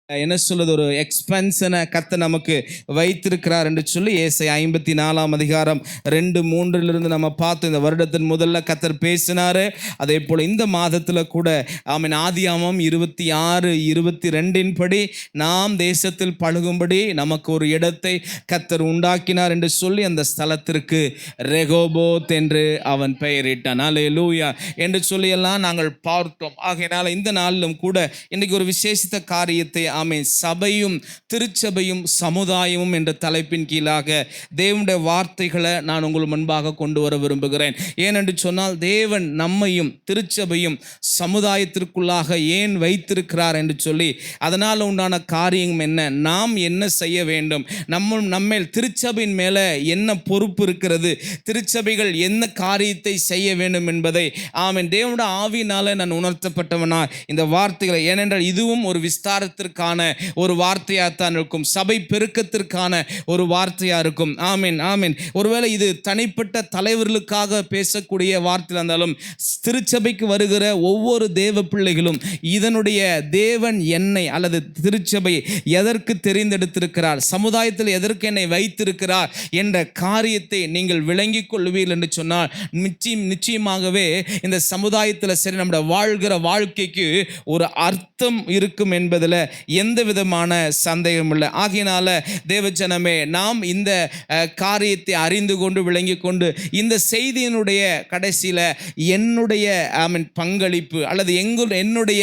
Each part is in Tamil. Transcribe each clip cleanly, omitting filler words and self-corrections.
என்ன சொல்வது, ஒரு எக்ஸ்பென்ஷனை கர்த்தர் நமக்கு வைத்திருக்கிறார் என்று சொல்லி ஏசாயா 54 2-3 நம்ம பார்த்து இந்த வருடத்தின் முதல்ல கர்த்தர் பேசினார். அதே போல் இந்த மாதத்தில் கூட ஆதியாகமம் 26-22 படி நாம் தேசத்தில் பழகும்படி நமக்கு ஒரு இடத்தை கர்த்தர் உண்டாக்கினார் என்று சொல்லி அந்த ஸ்தலத்திற்கு ரெகோபோத் என்று அவன் பெயரிட்டான். அல்லேலூயா என்று சொல்லியெல்லாம் நாங்கள் பார்த்தோம். ஆகையினால் இந்த நாளிலும் கூட இன்றைக்கு ஒரு விசேஷித்த காரியத்தை சபையும் திருச்சபையும் சமுதாயமும் என்ற தலைப்பின் கீழாக தேவனுடைய வார்த்தைகளை நான் உங்கள் முன்பாக கொண்டு வர விரும்புகிறேன். ஏனென்று சொன்னால் தேவன் நம்மையும் திருச்சபையும் சமுதாயத்திற்குள்ளாக ஏன் வைத்திருக்கிறார் என்று சொல்லி அதனால் உண்டான காரியம் என்ன, நாம் என்ன செய்ய வேண்டும், நம்மேல் திருச்சபையின் மேலே என்ன பொறுப்பு இருக்கிறது, திருச்சபைகள் என்ன காரியத்தை செய்ய வேண்டும் என்பதை தேவனுடைய ஆவியினால நான் உணர்த்தப்பட்டவனா இந்த வார்த்தைகளை, ஏனென்றால் இதுவும் ஒரு விஸ்தாரத்திற்கான ஒரு வார்த்தையாகத்தான் இருக்கும், சபை பெருக்கத்திற்கான ஒரு வார்த்தையா இருக்கும். ஆமீன் ஆமீன். ஒருவேளை இது தனிப்பட்ட தலைவர்களுக்காக பேசக்கூடிய வார்த்தை இருந்தாலும் திருச்சபைக்கு வருகிற ஒவ்வொரு தேவ பிள்ளைகளும் இதனுடைய தேவன் என்னை அல்லது திருச்சபை எதற்கு தெரிந்தெடுத்திருக்கிறார், சமுதாயத்தில் எதற்கு என்னை வைத்திருக்கிறார் என்ற காரியத்தை நீங்கள் விளங்கிக் கொள்வீர்கள் என்று சொன்னால் நிச்சயமாகவே இந்த சமுதாயத்தில் சரி நம்முடைய வாழ்கிற வாழ்க்கைக்கு ஒரு அர்த்தம் இருக்கும் என்பதில் எந்த விதமான சந்தேகம் இல்லை. ஆகையினால தேவஜனமே, நாம் இந்த காரியத்தை அறிந்து கொண்டு விளங்கி கொண்டு இந்த செய்தியினுடைய கடைசியில் என்னுடைய பங்களிப்பு அல்லது என்னுடைய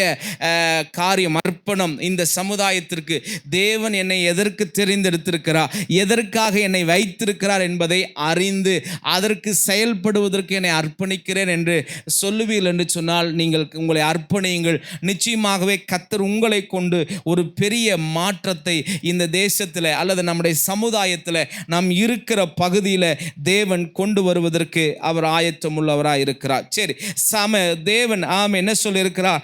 காரியம் அர்ப்பணம் இந்த சமுதாயத்திற்கு தேவன் என்னை எதற்கு தெரிந்தெடுத்திருக்கிறார், எதற்காக என்னை வைத்திருக்கிறார் என்பதை அறிந்து அதற்கு செயல்படுவதற்கு என்னை அர்ப்பணிக்கிறேன் என்று சொல்லுவீர்கள் என்று சொன்னால் நீங்கள் உங்களை அர்ப்பணியுங்கள். நிச்சயமாகவே கர்த்தர் உங்களை கொண்டு ஒரு பெரிய மாற்றத்தை இந்த தேசத்தில் அல்லது நம்முடைய சமுதாயத்தில் நாம் இருக்கிற பகுதியில் தேவன் கொண்டு வருவதற்கு அவர் ஆயத்தம் உள்ளவராக இருக்கிறார். சரி, தேவன் என்ன சொல்லியிருக்கிறார்?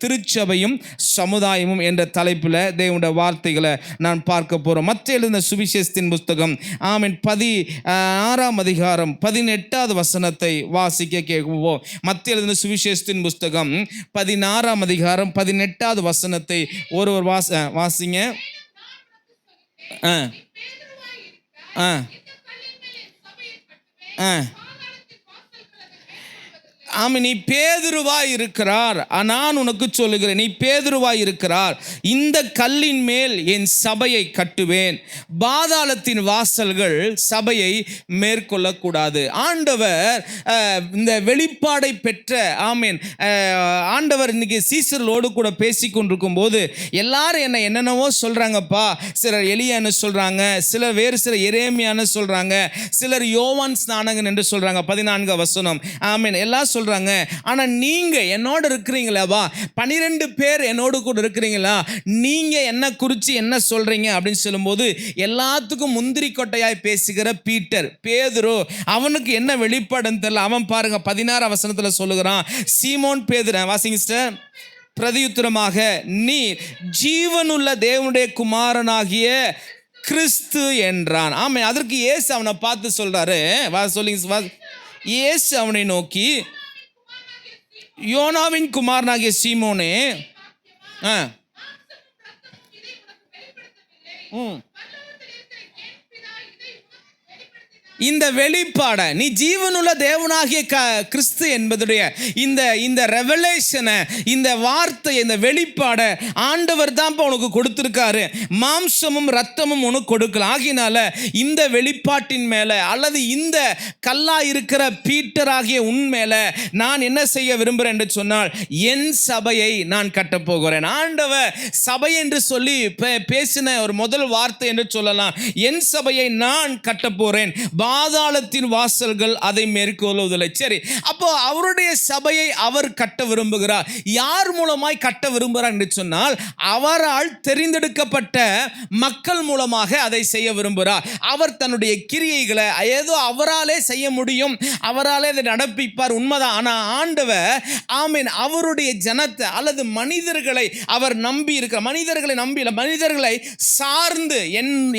திருச்சபையும் சமுதாயமும் என்ற தலைப்பில் தேவனுடைய வார்த்தைகளை நான் பார்க்க போகிறோம். மத்திய எழுதின சுவிசேஷத்தின் புஸ்தகம் 16 18 வாசிக்க கேட்போம். மத்திய எழுதின சுவிசேஷத்தின் புஸ்தகம் 16 18 ஒருவர் வாசிங்க. நீ பேதுருவாய் இருக்கிறார், நான் உனக்கு சொல்லுகிறேன், நீ பேதுருவாய் இருக்கிறார், இந்த கல்லின் மேல் என் சபையை கட்டுவேன், பாதாளத்தின் வாசல்கள் சபையை மேற்கொள்ளக்கூடாது. ஆண்டவர் இந்த வெளிப்பாடை பெற்ற ஆண்டவர் இன்னைக்கு சீசர்களோடு கூட பேசி கொண்டிருக்கும் போது எல்லாரும் என்னென்னவோ சொல்றாங்கப்பா. சிலர் எலியான்னு சொல்றாங்க, சிலர் வேறு சிலர் எரேமியான்னு சொல்றாங்க, சிலர் யோவான் ஸ்நானகன் என்று சொல்றாங்க. 14 வசனம். எல்லாம் சொல்றாங்க. ஆனா நீங்க என்னோட இருக்கிறீங்களா, 12 பேர் என்னோடு கூட இருக்கிறீங்களா, நீங்க என்ன குறிச்சு என்ன சொல்றீங்க அப்படின்னு சொல்லும்போது எல்லாத்துக்கும் முந்திரி கொட்டையாய் பேசுகிற பேதுரு, அவனுக்கு என்ன வெளிப்பாடுன்னு தெரியல. அவன் பாருங்க 16 வசனத்துல சொல்லுகிறான், சீமோன் பேதுரு, வாசிங்க சிஸ்டர், பிரதியுத்தரமாக நீ ஜீவனுள்ள தேவனுடைய குமாரனாகிய கிறிஸ்து என்றான். அதற்கு இயேசு அவனை பார்த்து சொல்றாரு, சொல்லுங்க. இயேசு அவனை நோக்கி, யோனாவின் குமாரனாகிய சீமோனே, இந்த வெளிப்பாட நீ ஜீவனுள்ள தேவனாகிய கிறிஸ்து என்பதுடைய இந்த ரெவலேஷனை, இந்த வார்த்தை, இந்த வெளிப்பாட ஆண்டவர் தான் உனக்கு கொடுத்திருக்காரு, மாம்சமும் ரத்தமும் உனக்கு கொடுக்கல. ஆகினால இந்த வெளிப்பாட்டின் மேல அல்லது இந்த கல்லா இருக்கிற பீட்டராகிய உன் மேல நான் என்ன செய்ய விரும்புகிறேன் என்று சொன்னால் என் சபையை நான் கட்டப் போகிறேன். ஆண்டவர் சபை என்று சொல்லி பேசின ஒரு முதல் வார்த்தை என்று சொல்லலாம், என் சபையை நான் கட்டப் போறேன், பாதாளத்தின் வாசல்கள் அதை மேற்கொள்வதில்லை. சரி, அப்போ அவருடைய சபையை அவர் கட்ட விரும்புகிறார். யார் மூலமாய் கட்ட விரும்புகிறார் என்று சொன்னால் அவரால் தெரிந்தெடுக்கப்பட்ட மக்கள் மூலமாக அதை செய்ய விரும்புகிறார். அவர் தன்னுடைய கிரியைகளை ஏதோ அவராலே செய்ய முடியும், அவராலே அதை நடப்பிப்பார், உண்மைதான். ஆனால் ஆண்டவர் அவருடைய ஜனத்தை அல்லது மனிதர்களை அவர் நம்பி இருக்கிற, மனிதர்களை நம்பி மனிதர்களை சார்ந்து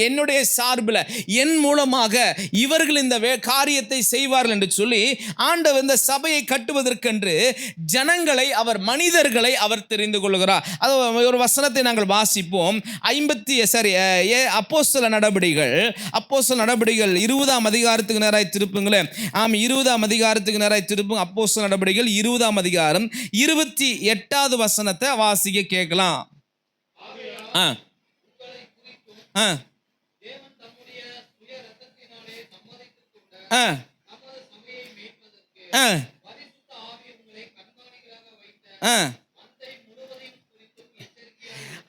என்னுடைய சார்பில் என் மூலமாக இவர் அவர்கள் இந்த காரியத்தை செய்வார்கள் என்று சொல்லி ஆண்டவர் இந்த சபையை கட்டுவதற்கென்று ஜனங்களை மனிதர்களை அவர் தெரிந்து கொள்கிறார். அது ஒரு வசனத்தை நாங்கள் வாசிப்போம். அப்போஸ்தல நடபடிகள் 20ஆம் அதிகாரத்துக்கு நேராய் திருப்புங்களேன். 20ஆம் அதிகாரத்துக்கு நேராய் திருப்புங்க. அப்போஸ்தல நடபடிகள் 20ஆம் அதிகாரம் 28வது வசனத்தை வாசிக்க கேட்கலாம்.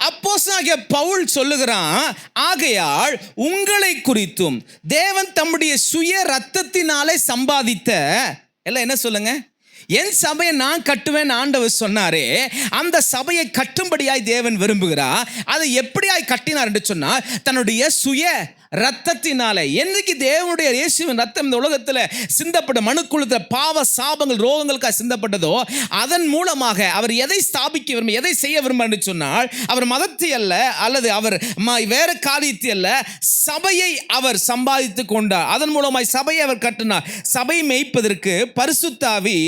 அப்போஸ்தலனாகிய பவுல் சொல்லுகிறான், ஆகையால் உங்களை குறித்தும் தேவன் தம்முடைய சுய இரத்தத்தினாலே சம்பாதித்த, எல்லாம் என்ன சொல்லுங்க, என் சபையை நான் கட்டுவேன் ஆண்டவர் சொன்னாரே, அந்த சபையை கட்டும்படியாய் தேவன் விரும்புகிறார். அதை எப்படியாய் கட்டினார் என்று சொன்னால் தன்னுடைய சுய ரத்தத்தினாலே. என்னைக்கு தேவனுடைய இயேசுவின் ரத்தம் இந்த உலகத்தில் சிந்தப்பட்ட மனுக்குலத்தில் பாவ சாபங்கள் ரோகங்களுக்காக சிந்தப்பட்டதோ அதன் மூலமாக அவர் எதை ஸ்தாபிக்க விரும்ப, எதை செய்ய விரும்ப என்று சொன்னால் அவர் மதத்தை அல்ல, அல்லது அவர் வேற காரியத்தை அல்ல, சபையை அவர் சம்பாதித்து கொண்டார். அதன் மூலமாய் சபையை அவர் கட்டினார். சபை மேய்ப்பதற்கு பரிசுத்த ஆவி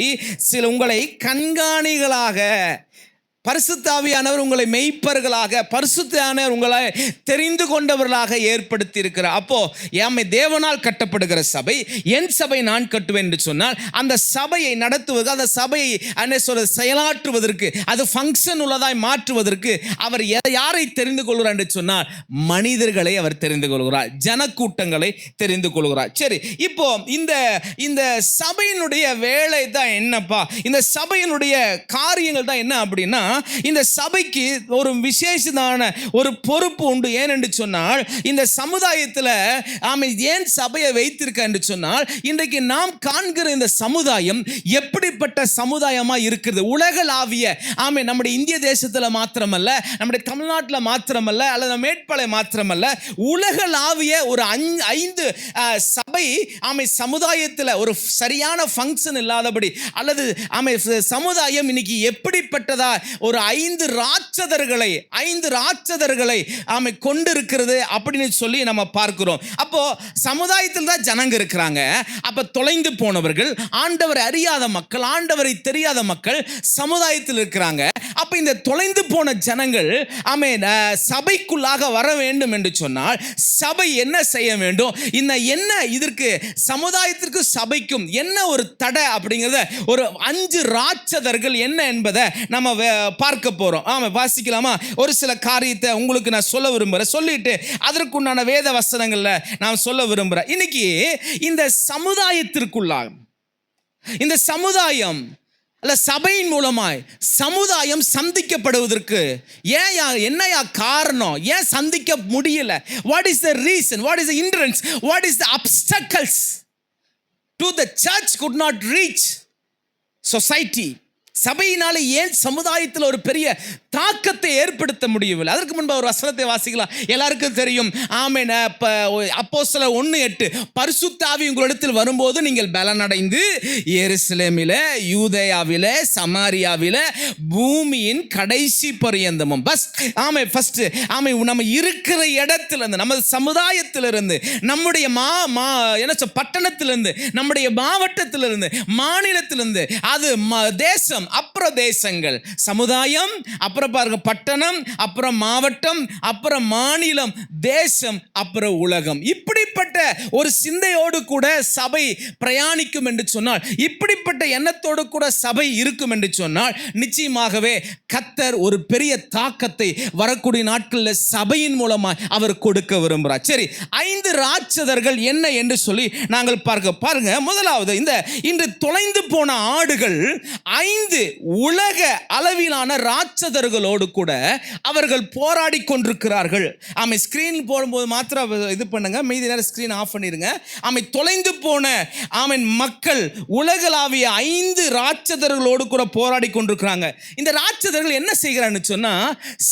உங்களை கண்காணிகளாக, பரிசுத்த ஆவியானவர் உங்களை மெய்ப்பர்களாக, பரிசுத்த ஆவியானவர் உங்களை தெரிந்து கொண்டவர்களாக ஏற்படுத்தி இருக்கிறார். அப்போ தேவனால் கட்டப்படுகிற சபை, என் சபை நான் கட்டுவேன் என்று சொன்னால் அந்த சபையை நடத்துவதற்கு, அந்த சபையை செயலாற்றுவதற்கு, அது ஃபங்க்ஷன் உள்ளதாய் மாற்றுவதற்கு அவர் யாரை தெரிந்து கொள்கிறார் என்று சொன்னால் மனிதர்களை அவர் தெரிந்து கொள்கிறார், ஜனக்கூட்டங்களை தெரிந்து கொள்கிறார். சரி, இப்போ இந்த சபையினுடைய வேலை தான் என்னப்பா, இந்த சபையினுடைய காரியங்கள் தான் என்ன அப்படின்னா, இந்த சபைக்கு ஒரு விசேஷமான ஒரு பொறுப்பு உண்டு. ஏனென்று சொன்னால் இந்த சமுதாயத்தில் ஏன் சபையை வைத்திருக்க என்று சொன்னால் இன்றைக்கு நாம் காண்கிற இந்த சமுதாயம் எப்படிப்பட்ட சமுதாயமாக இருக்கிறது. உலகளாவிய நம்முடைய இந்திய தேசத்தில் மாத்திரமல்ல, நம்முடைய தமிழ்நாட்டில் மாத்திரமல்ல, அல்லது மேற்பாளையம் மாத்திரமல்ல, உலகளாவிய ஒரு 5 சபை சமுதாயத்தில் ஒரு சரியான ஃபங்க்ஷன் இல்லாதபடி, அல்லது சமுதாயம் இன்னைக்கு எப்படிப்பட்டதா ஒரு 5 ராட்சதர்களை கொண்டிருக்கிறது அப்படின்னு சொல்லி நம்ம பார்க்கிறோம். அப்போ சமுதாயத்தில் தான் ஜனங்க இருக்கிறாங்க. அப்ப தொலைந்து போனவர்கள், ஆண்டவரை அறியாத மக்கள், ஆண்டவரை தெரியாத மக்கள் சமுதாயத்தில் இருக்கிறாங்க. அப்ப இந்த தொலைந்து போன ஜனங்கள் சபைக்குள்ளாக வர வேண்டும் என்று சொன்னால் சபை என்ன செய்ய வேண்டும், என்ன இதற்கு சமுதாயத்திற்கு சபைக்கும் என்ன ஒரு தடை அப்படிங்கிறத ஒரு 5 ராட்சதர்கள் என்ன என்பதை நம்ம பார்க்க போறோம். வாசிக்கலாமா? ஒரு சில காரியத்தை உங்களுக்கு நான் சொல்ல விரும்புகிறேன், சொல்லிட்டு அதற்குண்டான வேத வசனங்கள்ல நான் சொல்ல விரும்புகிறேன். இன்னைக்கு இந்த சமுதாயத்திற்குள்ளாக, இந்த சமுதாயம் அல்ல சபையின் மூலமாய் சமுதாயம் சந்திக்கப்படுவதற்கு என்னையா காரணம், ஏன் சந்திக்க முடியல? What is the reason, what is the hindrance, what is the obstacles to the church could not reach society? சபையினால ஏன் சமுதாயத்தில் ஒரு பெரிய தாக்கத்தை ஏற்படுத்த முடியவில்லை? அதற்கு முன்பு ஒரு வசனத்தை வாசிக்கலாம். எல்லாருக்கும் தெரியும். ஆமென். அப்போஸ்தலர் 1:8, பரிசுத்த ஆவி உங்களிடத்தில் வரும்போது நீங்கள் பலனடைந்து எருசலேமிலே, யூதேயாவிலே, சமாரியாவிலே, பூமியின் கடைசி பரியந்தமும் ஃபர்ஸ்ட் நம்ம இருக்கிற இடத்திலிருந்து, நம்ம சமுதாயத்திலிருந்து, நம்முடைய பட்டணத்திலிருந்து, நம்முடைய மாவட்டத்திலிருந்து, மாநிலத்திலிருந்து, அது தேசம், அப்புறம் தேசங்கள், சமுதாயம், அப்புறம் பாருங்க பட்டணம், அப்புறம் மாவட்டம், அப்புறம் மாநிலம், தேசம், அப்புறம் உலகம். இப்படிப்பட்ட ஒரு சிந்தையோடு கூட சபை பிரயாணிக்கும் என்று சொன்னால், இப்படிப்பட்ட எண்ணத்தோடு கூட சபை இருக்கும் என்று சொன்னால் நிச்சயமாகவே கர்த்தர் ஒரு பெரிய தாக்கத்தை வரக்கூடிய நாட்களில் சபையின் மூலமாக அவர் கொடுக்க விரும்புகிறார். சரி, 5 ராட்சதர்கள் என்ன என்று சொல்லி நாங்கள் பாருங்க. முதலாவது, இன்று தொலைந்து போன ஆடுகள் 5 உலக அளவிலான ராட்சதர்களோடு கூட அவர்கள் போராடி கொண்டிருக்கிறார்கள். ஸ்கிரீன் போடும்போது மாத்திரம் இது பண்ணுங்க, மீதி நேரம் ஸ்கிரீன் ஆஃப் பண்ணிருங்க. தொலைந்து போன மக்கள் உலகளாவிய 5 ராட்சதர்களோடு கூட போராடி கொண்டிருக்கிறாங்க. இந்த ராட்சதர்கள் என்ன செய்கிறான்னு சொன்னா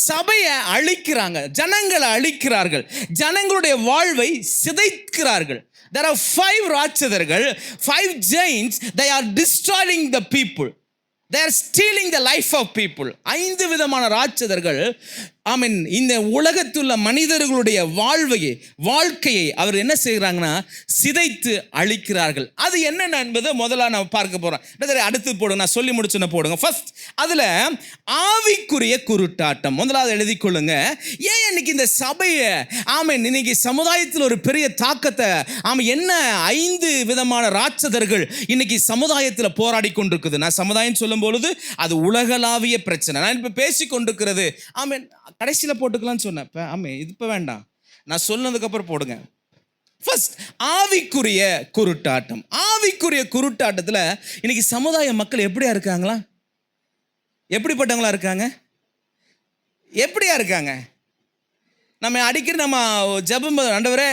சபையை அழிக்கிறாங்க, ஜனங்களை அழிக்கிறார்கள், ஜனங்களுடைய வாழ்வை சிதைக்கிறார்கள். There are 5 ராட்சதர்கள், 5 giants. They are destroying the people. They are stealing the life of people. 5 விதமான ராட்சதர்கள் ஆமென். இந்த உலகத்துள்ள மனிதர்களுடைய வாழ்க்கையை அவர் என்ன செய்கிறாங்கன்னா சிதைத்து அழிக்கிறார்கள். அது என்னென்ன என்பதை முதல்ல நான் பார்க்க போறோம். அடுத்து போடுங்க, நான் சொல்லி முடிச்சுன்னு போடுங்க. ஃபர்ஸ்ட் அதுல ஆவிக்குரிய குருட்டாட்டம் முதலாவது எழுதி கொள்ளுங்க. ஏன் இன்னைக்கு இந்த சபையை ஆமென் இன்னைக்கு சமுதாயத்தில் ஒரு பெரிய தாக்கத்தை என்ன 5 விதமான ராட்சதர்கள் இன்னைக்கு சமுதாயத்தில் போராடி கொண்டிருக்குது. நான் சமுதாயம் சொல்லும் பொழுது அது உலகளாவிய பிரச்சனை. நான் இப்ப பேசி கொண்டிருக்கிறது ஆமென். கடைசியில் போட்டுக்கலாம்னு சொன்னேன். இது இப்போ வேண்டாம், நான் சொன்னதுக்கு அப்புறம் போடுங்க. ஃபர்ஸ்ட் ஆவிக்குரிய குருட்டாட்டம். ஆவிக்குரிய குருட்டாட்டத்தில் இன்னைக்கு சமுதாய மக்கள் எப்படியா இருக்காங்களா? எப்படிப்பட்டவங்களா இருக்காங்க? எப்படியா இருக்காங்க? நம்ம அடிக்கடி நம்ம ஜெபம் ஆண்டவரே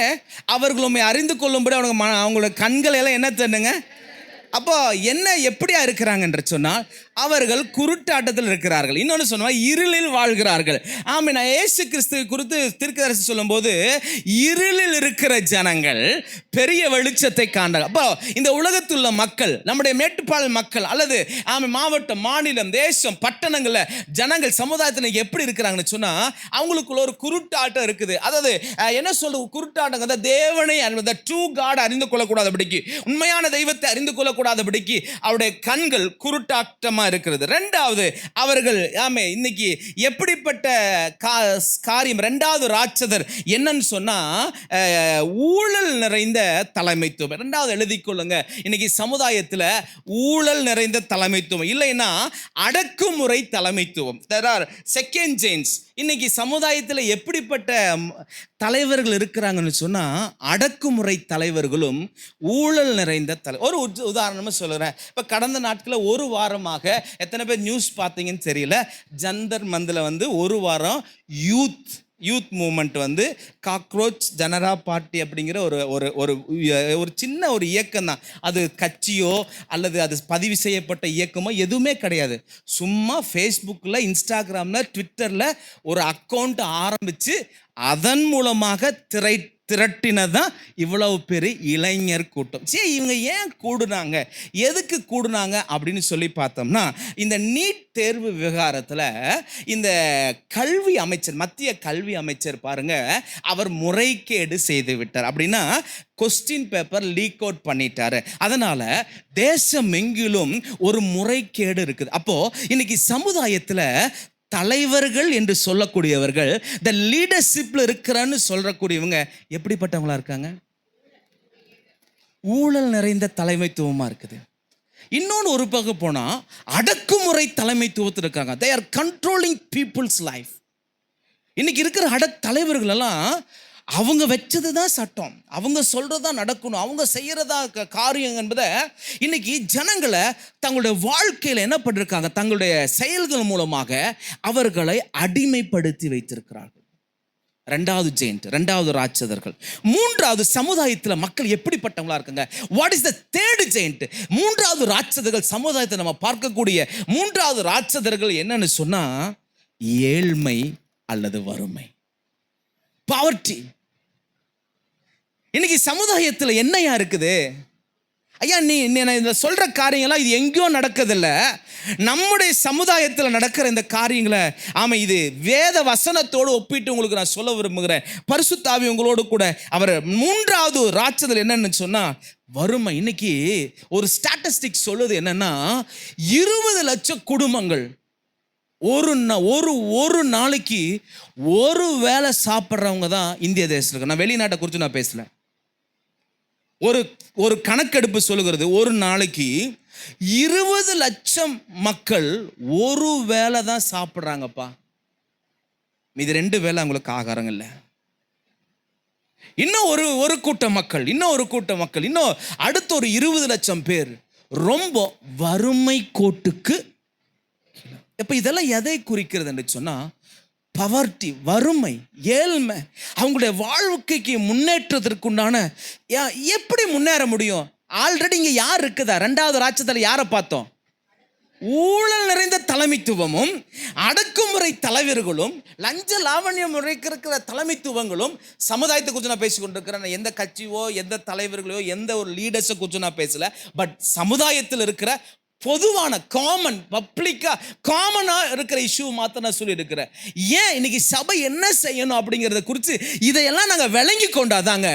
அவர்கள் உண்மை அறிந்து கொள்ளும்படி அவங்களோட கண்கள் எல்லாம் என்ன தண்ணுங்க. அப்போ என்ன எப்படியா இருக்கிறாங்க என்று சொன்னால் அவர்கள் குருட்டாட்டத்தில் இருக்கிறார்கள். இன்னொன்று சொன்னால் இருளில் வாழ்கிறார்கள். ஆமென். இயேசு கிறிஸ்துவை குறித்து தீர்க்கதரிசி சொல்லும்போது இருளில் இருக்கிற ஜனங்கள் பெரிய வெளிச்சத்தை காண்றாங்க. அப்போ இந்த உலகத்தில் உள்ள மக்கள், நம்முடைய மேட்டுப்பாளையம் மக்கள் அல்லது மாவட்டம், மாநிலம், தேசம், பட்டணங்களில் ஜனங்கள் சமுதாயத்தில் எப்படி இருக்கிறாங்கன்னு சொன்னால் அவங்களுக்குள்ள ஒரு குருட்டாட்டம் இருக்குது. அதாவது என்ன சொல்றது குருட்டாட்டம்? தேவனை ட்ரூ காட் அறிந்து கொள்ளக்கூடாதபடிக்கு, உண்மையான தெய்வத்தை அறிந்து கொள்ளக்கூடாதபடிக்கு அவருடைய கண்கள் குருட்டாட்டமாக இருக்கிறது. ரெண்டாவது அவர்கள் இன்னைக்கு எப்படிப்பட்ட காரியம்? ரெண்டாவது ராட்சதர் என்னன்னு சொன்னா ஊழல் நிறைந்த தலைமைத்துவம். ரெண்டாவது எழுதி கொள்ளுங்க. இன்னைக்கு சமுதாயத்தில் ஊழல் நிறைந்த தலைமைத்துவம், இல்லைன்னா அடக்குமுறை தலைமைத்துவம். There are second chains. இன்னைக்கு சமுதாயத்தில் எப்படிப்பட்ட தலைவர்கள் இருக்கிறாங்கன்னு சொன்னா அடக்குமுறை தலைவர்களும் ஊழல் நிறைந்த ஒரு உதாரணமா சொல்லுறேன். இப்ப கடந்த நாட்களில் ஒரு வாரமாக எத்தனை பேர் நியூஸ் பார்த்தீங்கன்னு தெரியல, ஜந்தர் மந்தில் ஒரு வாரம் யூத் மூமெண்ட் காக்ரோச் ஜனரா பார்ட்டி அப்படிங்கிற ஒரு சின்ன ஒரு இயக்கம் தான். அது கட்சியோ அல்லது அது பதிவு செய்யப்பட்ட இயக்கமோ எதுவுமே கிடையாது. சும்மா ஃபேஸ்புக்கில், இன்ஸ்டாகிராமில், ட்விட்டரில் ஒரு அக்கௌண்ட் ஆரம்பித்து அதன் மூலமாக திரட்டினதான் இவ்வளவு பெரிய இளைஞர் கூட்டம். சரி, இவங்க ஏன் கூடுனாங்க, எதுக்கு கூடுனாங்க அப்படின்னு சொல்லி பார்த்தோம்னா, இந்த நீட் தேர்வு விவகாரத்தில் இந்த கல்வி அமைச்சர், மத்திய கல்வி அமைச்சர் பாருங்க, அவர் முறைகேடு செய்து விட்டார். அப்படின்னா கொஸ்டின் பேப்பர் லீக் அவுட் பண்ணிட்டாரு. அதனால தேசம் எங்கிலும் ஒரு முறைகேடு இருக்குது. அப்போ இன்னைக்கு சமுதாயத்தில் தலைவர்கள் என்று சொல்லக்கூடியவர்கள், இந்த லீடர்ஷிப்ல இருக்கிறான்னு சொல்லக்கூடியவங்க எப்படிப்பட்டவங்களா இருக்காங்க? ஊழல் நிறைந்த தலைமைத்துவமா இருக்குது. இன்னொன்று ஒரு பக்கம் போனா அடக்குமுறை தலைமைத்துவத்தில் இருக்காங்க. they are controlling people's life. இன்னைக்கு இருக்கிற தலைவர்கள் எல்லாம் அவங்க வச்சது தான் சட்டம், அவங்க சொல்றதா நடக்கணும், அவங்க செய்யறதா காரியம் என்பதை இன்னைக்கு ஜனங்களை தங்களுடைய வாழ்க்கையில் என்ன பண்ணிருக்காங்க, தங்களுடைய செயல்கள் மூலமாக அவர்களை அடிமைப்படுத்தி வைத்திருக்கிறார்கள். ரெண்டாவது ராட்சதர்கள். மூன்றாவது சமுதாயத்தில் மக்கள் எப்படிப்பட்டவங்களா இருக்காங்க? What is the third giant? மூன்றாவது ராட்சதர்கள் சமுதாயத்தை நம்ம பார்க்கக்கூடிய மூன்றாவது ராட்சதர்கள் என்னன்னு சொன்னா ஏழ்மை அல்லது வறுமை, பாவர்ட்டி. இன்னைக்கு சமுதாயத்தில் என்னையா இருக்குது? ஐயா, நீ நான் சொல்ற காரியங்கள்லாம் இது எங்கேயோ நடக்குதில்ல, நம்முடைய சமுதாயத்தில் நடக்கிற இந்த காரியங்களை இது வேத வசனத்தோடு ஒப்பிட்டு உங்களுக்கு நான் சொல்ல விரும்புகிறேன். பரிசுத்த ஆவி உங்களோடு கூட. அவர் மூன்றாவது ராட்சதர் என்னன்னு சொன்னா வறுமை. இன்னைக்கு ஒரு ஸ்டாட்டிஸ்டிக்ஸ் சொல்லுது என்னன்னா 20 லட்சம் குடும்பங்கள் ஒரு நாளைக்கு ஒரு வேளை சாப்பிட்றவங்க தான் இந்திய தேசத்தில். நான் வெளிநாட்டை குறித்து நான் பேசல. ஒரு கணக்கெடுப்பு சொல்லுகிறது ஒரு நாளைக்கு 20 லட்சம் மக்கள் ஒரு வேளை தான் சாப்பிட்றாங்கப்பா. இது 2 வேளை அவங்களுக்கு ஆகாரம் இல்லை. இன்னும் ஒரு கூட்ட மக்கள், இன்னும் அடுத்த ஒரு 20 லட்சம் பேர் ரொம்ப வறுமை கோட்டுக்கு. இப்ப இதெல்லாம் எதை குறிக்கிறது என்று சொன்னா பவர்ட்டி, வறுமை, ஏழ்மை. அவங்களுடைய வாழ்க்கைக்கு முன்னேற்றத்திற்குண்டான எப்படி முன்னேற முடியும்? ஆல்ரெடி இங்க யார் இருக்குதா? ரெண்டாவது ராட்சதத்தில் யாரை பார்த்தோம்? ஊழல் நிறைந்த தலைமைத்துவமும் அடக்குமுறை தலைவர்களும் லஞ்ச லாவண்யம் முறைக்கிற தலைமைத்துவங்களும். சமுதாயத்தை குறித்து நான் பேசி கொண்டிருக்கிறேன். எந்த கட்சியோ எந்த தலைவர்களோ எந்த ஒரு லீடர்ஸை குறித்து நான் பேசல. பட் சமுதாயத்தில் இருக்கிற பொதுவான காமன் காமனாக இருக்கிற இஷ்யூ மாற்ற நான் சொல்லியிருக்கிறேன். ஏன் இன்னைக்கு சபை என்ன செய்யணும் அப்படிங்கிறத குறித்து இதையெல்லாம் நாங்கள் விளங்கி கொண்டாதாங்க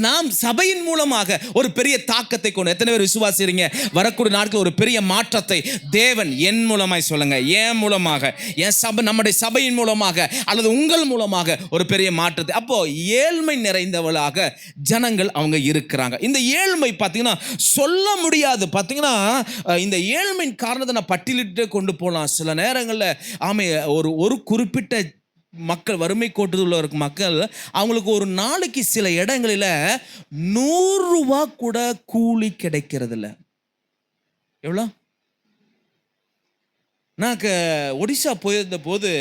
நாம் சபையின் மூலமாக ஒரு பெரிய தாக்கத்தை கொண்டு, எத்தனை பேர் விசுவாசிக்கிறீங்க வரக்கூடிய நாட்கள் ஒரு பெரிய மாற்றத்தை தேவன் என் மூலமாய் சொல்லுங்க, என் மூலமாக, என் சபை, நம்முடைய சபையின் மூலமாக அல்லது உங்கள் மூலமாக ஒரு பெரிய மாற்றத்தை. அப்போ ஏழ்மை நிறைந்தவளாக ஜனங்கள் அவங்க இருக்கிறாங்க. இந்த ஏழ்மை பார்த்தீங்கன்னா சொல்ல முடியாது. பார்த்தீங்கன்னா இந்த ஏழ்மையின் காரணத்தை நான் பட்டியலிட்டு கொண்டு போகலாம். சில நேரங்களில் ஒரு குறிப்பிட்ட மக்கள், வறுமை கோட்டுள்ள இருக்க மக்கள், அவங்களுக்கு ஒரு நாளைக்கு சில இடங்களில் 100 ரூபா கூட கூலி கிடைக்கிறது இல்லை. எவ்வளோ? நான் ஒடிசா போயிருந்த போது